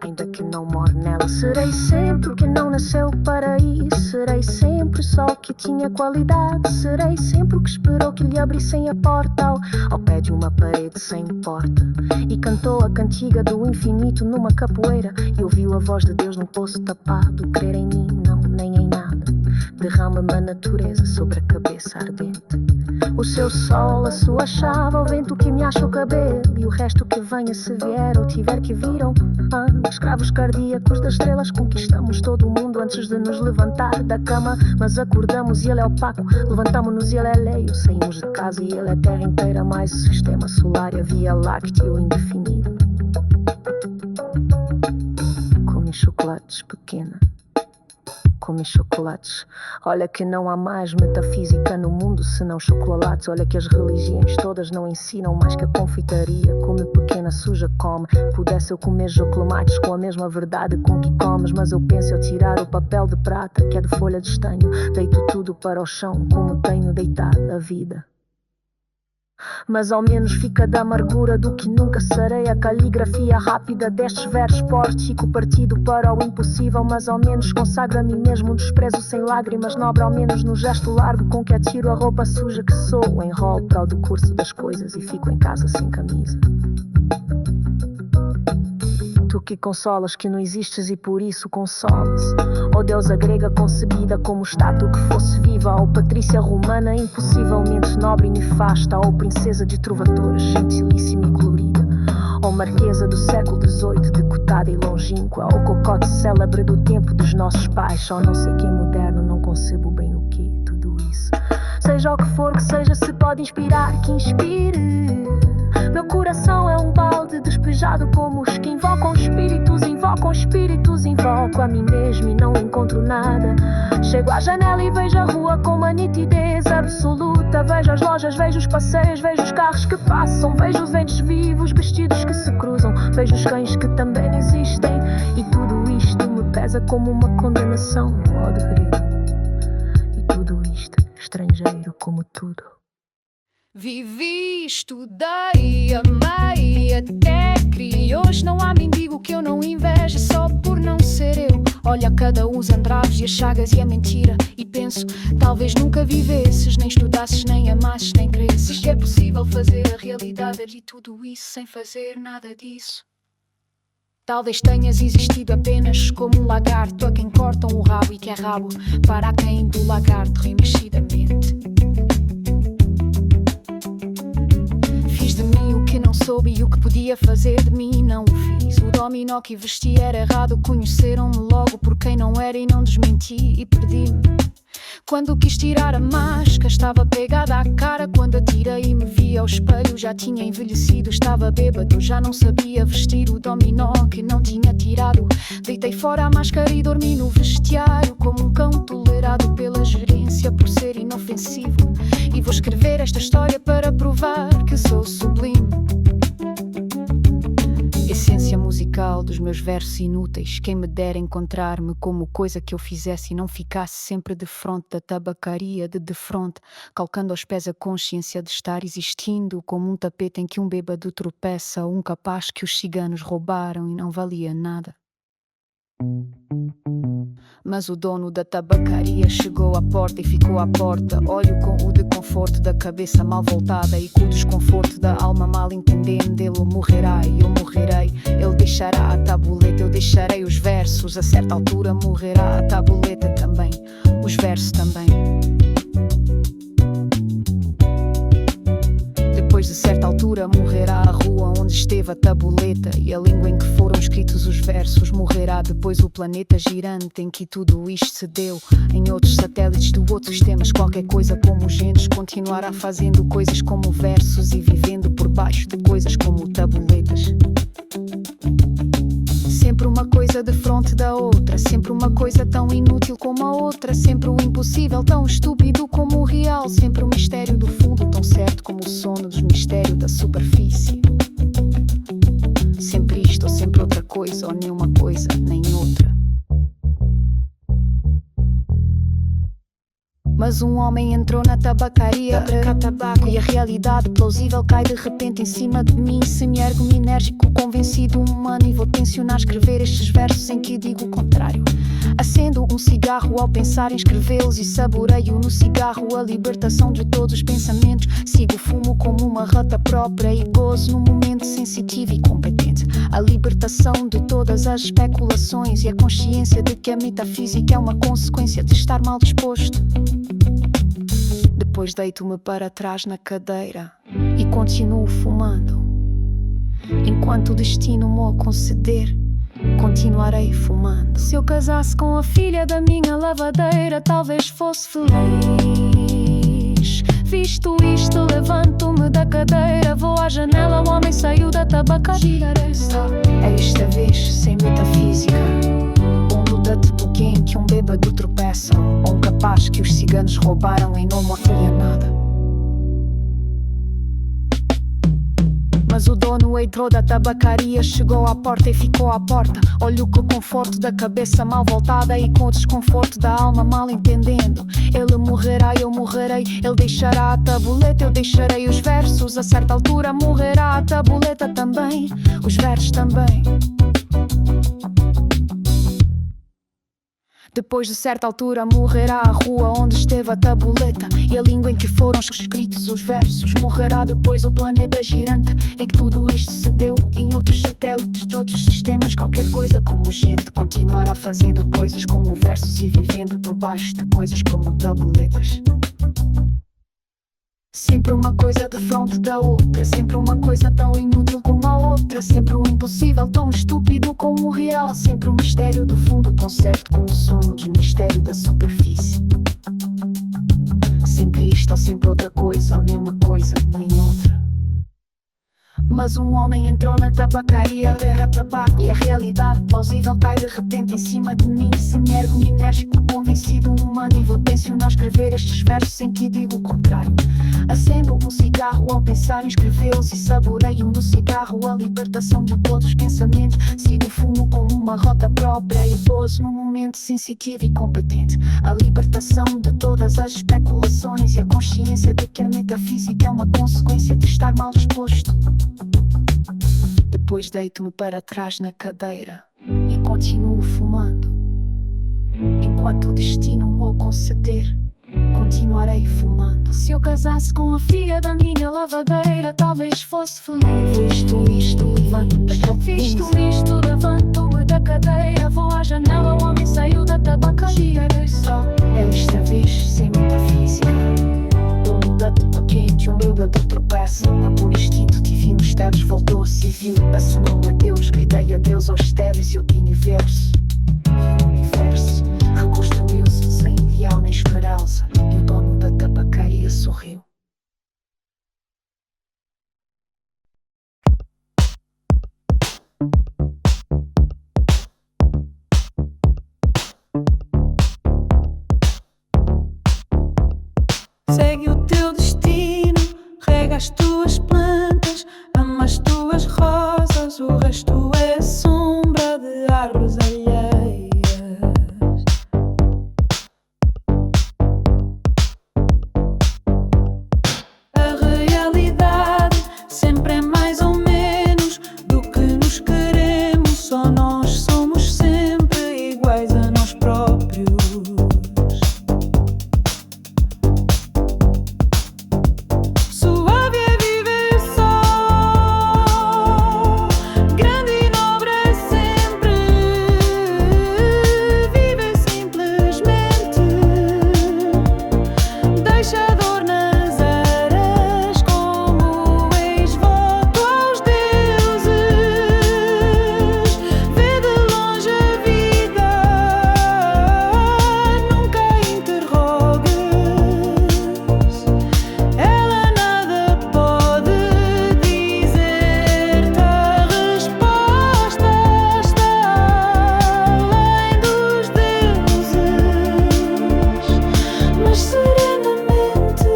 ainda que não more nela. Serei sempre o que não nasceu para isso. Serei sempre só o que tinha qualidade. Serei sempre o que esperou que lhe abrissem a porta ao pé de uma parede sem porta. E cantou a cantiga do infinito numa capoeira, e ouviu a voz de Deus num poço tapado. Crer em mim, não, nem em nada. Derrama-me a natureza sobre a cabeça ardente. O seu sol, a sua chave, o vento que me acha o cabelo, e o resto que venha se vier ou tiver que viram. Escravos cardíacos das estrelas, conquistamos todo o mundo antes de nos levantar da cama. Mas acordamos e ele é opaco, levantamos-nos e ele é leio. Saímos de casa e ele é a terra inteira, mais o sistema solar e a via láctea indefinida. Come chocolates, pequena, come chocolates. Olha que não há mais metafísica no mundo senão chocolates. Olha que as religiões todas não ensinam mais que a confeitaria. Come pequena, suja, come. Pudesse eu comer chocolates com a mesma verdade com que comes, mas eu penso eu tirar o papel de prata que é de folha de estanho. Deito tudo para o chão como tenho deitado a vida. Mas ao menos fica da amargura do que nunca serei. A caligrafia rápida destes versos poético partido para o impossível. Mas ao menos consagro a mim mesmo um desprezo sem lágrimas nobre. Ao menos no gesto largo com que atiro a roupa suja que sou. Enrolo para o decurso das coisas e fico em casa sem camisa. Tu que consolas que não existes e por isso consolas. Ó deusa grega concebida como estátua que fosse viva, ou patrícia romana impossivelmente nobre e nefasta, ou princesa de trovadores gentilíssima e colorida, ou marquesa do século XVIII decotada e longínqua, ou cocote célebre do tempo dos nossos pais. Só não sei quem moderno, não concebo bem o que tudo isso. Seja o que for que seja, se pode inspirar, que inspire. Meu coração é um balde despejado como os que invocam espíritos. Invocam espíritos, invoco a mim mesmo e não encontro nada. Chego à janela e vejo a rua com uma nitidez absoluta. Vejo as lojas, vejo os passeios, vejo os carros que passam. Vejo os entes vivos, vestidos que se cruzam. Vejo os cães que também existem. E tudo isto me pesa como uma condenação, ó degredo. E tudo isto, estrangeiro como tudo. Vivi, estudei, amei, até criei. Hoje não há mendigo que eu não inveje só por não ser eu. Olha cada um os entraves e as chagas e a mentira, e penso, talvez nunca vivesses, nem estudasses, nem amasses, nem cresces. Que é possível fazer a realidade de tudo isso sem fazer nada disso. Talvez tenhas existido apenas como um lagarto a quem cortam o rabo e que é rabo para quem do lagarto remexidamente. Fiz de mim o que não soube e o que podia fazer de mim não o fiz. O dominó que vesti era errado, conheceram-me logo por quem não era e não desmenti e perdi-me. Quando quis tirar a máscara estava pegada à cara. Quando atirei e me vi vi ao espelho, já tinha envelhecido. Estava bêbado, já não sabia vestir o dominó que não tinha tirado. Deitei fora a máscara e dormi no vestiário, como um cão tolerado pela gerência por ser inofensivo. E vou escrever esta história para provar que sou sublime. Essência musical dos meus versos inúteis. Quem me dera encontrar-me como coisa que eu fizesse e não ficasse sempre de fronte da tabacaria de defronte, calcando aos pés a consciência de estar existindo como um tapete em que um bêbado tropeça, ou um capaz que os ciganos roubaram e não valia nada. Mas o dono da tabacaria chegou à porta e ficou à porta. Olho com o desconforto da cabeça mal voltada e com o desconforto da alma mal entendendo. Ele morrerá e eu morrerei. Ele deixará a tabuleta, eu deixarei os versos. A certa altura morrerá a tabuleta também, os versos também. Depois de certa altura morrerá a rua onde esteve a tabuleta e a língua em que foram escritos os versos. Morrerá depois o planeta girante em que tudo isto se deu. Em outros satélites de outros sistemas, qualquer coisa como gentes continuará fazendo coisas como versos e vivendo por baixo de coisas como tabuletas. Sempre uma coisa de fronte da outra, sempre uma coisa tão inútil como a outra, sempre o impossível tão estúpido como o real, sempre o mistério do fundo tão certo como o sono dos mistérios da superfície. Sempre isto ou sempre outra coisa, ou nem uma coisa nem outra. Mas um homem entrou na tabacaria para tabaco e a realidade plausível cai de repente em cima de mim. Se me ergo enérgico, convencido, humano, e vou tensionar escrever estes versos em que digo o contrário. Acendo um cigarro ao pensar em escrevê-los e saboreio no cigarro a libertação de todos os pensamentos. Sigo o fumo como uma rota própria e gozo no momento sensitivo e competente. A libertação de todas as especulações e a consciência de que a metafísica é uma consequência de estar mal disposto. Depois deito-me para trás na cadeira e continuo fumando. Enquanto o destino me o conceder, continuarei fumando. Se eu casasse com a filha da minha lavadeira, talvez fosse feliz. Visto isto, levanto-me da cadeira, vou à janela, o homem saiu da tabacaria. Esta vez sem metafísica, um date em que um bêbado tropeça, ou um capaz que os ciganos roubaram e não mostria nada. Mas o dono entrou da tabacaria, chegou à porta e ficou à porta. Olho com o conforto da cabeça mal voltada e com o desconforto da alma mal entendendo. Ele morrerá, eu morrerei. Ele deixará a tabuleta, eu deixarei os versos. A certa altura morrerá a tabuleta também, os versos também. Depois de certa altura morrerá a rua onde esteve a tabuleta e a língua em que foram escritos os versos. Morrerá depois o planeta girante em que tudo isto se deu. Em outros satélites de outros sistemas, qualquer coisa como gente continuará fazendo coisas como versos e vivendo por baixo de coisas como tabuletas. Sempre uma coisa de fronte da outra, sempre uma coisa tão inútil como a outra, sempre o impossível tão estúpido como o real, sempre o mistério do fundo tão certo como o sono do mistério da superfície. Sempre isto ou sempre outra coisa, ou nem uma coisa nem outra. Mas um homem entrou na tabacaria, era tabaco e a realidade plausível cai de repente em cima de mim. Se me ergo enérgico, convencido, humano, e vou tensionar escrever estes versos em que digo o contrário. Acendo um cigarro ao pensar em escrevê-los e saboreio no cigarro a libertação de todos os pensamentos. Sigo o fumo como uma rota própria e gozo num momento sensitivo e competente. A libertação de todas as especulações e a consciência de que a metafísica é uma consequência de estar mal disposto. Depois deito-me para trás na cadeira e continuo fumando. Enquanto o destino me o conceder, continuarei fumando. Se eu casasse com a filha da minha lavadeira, talvez fosse feliz. Visto isto, levanto-me da cadeira, vou à janela, o homem saiu da tabacaria. Esta vez sem metafísica, dono da quente, um bêbado tropeça. Por instinto divino, os teres voltou civil. Assumiu a Deus, gritei adeus aos teres e o universo. O universo reconstruiu-se sem ideal nem esperança, e o dono da tabacaria sorriu. Segue o teu destino, rega as tuas plantas, ama as tuas rosas, o resto é sombra de árvores alheias. A realidade sempre é mais ou menos do que nos queremos, só nós somos sempre iguais a nós próprios. Suave é viver só, grande e nobre é sempre viver simplesmente. Deixa a dor nas eras como ex-voto aos deuses. Vê de longe a vida, nunca interrogues. Ela nada pode dizer-te, a resposta está além dos deuses. Mas serenamente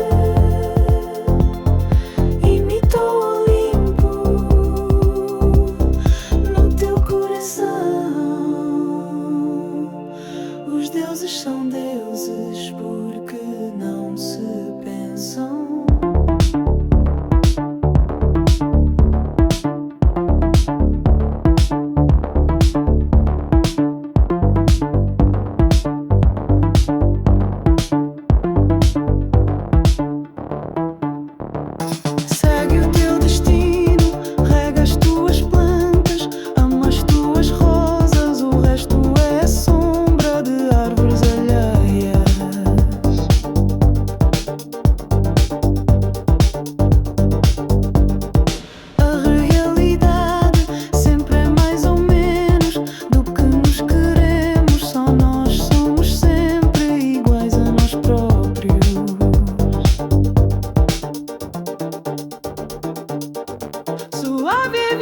imita o Olimpo no teu coração. Os deuses são deuses porque não se pensam. Segue o teu destino, rega as tuas plantas, ama as tuas rosas, o resto é sombra de árvores alheias. A realidade sempre é mais ou menos do que nos queremos, só nós somos sempre iguais a nós próprios. Suave é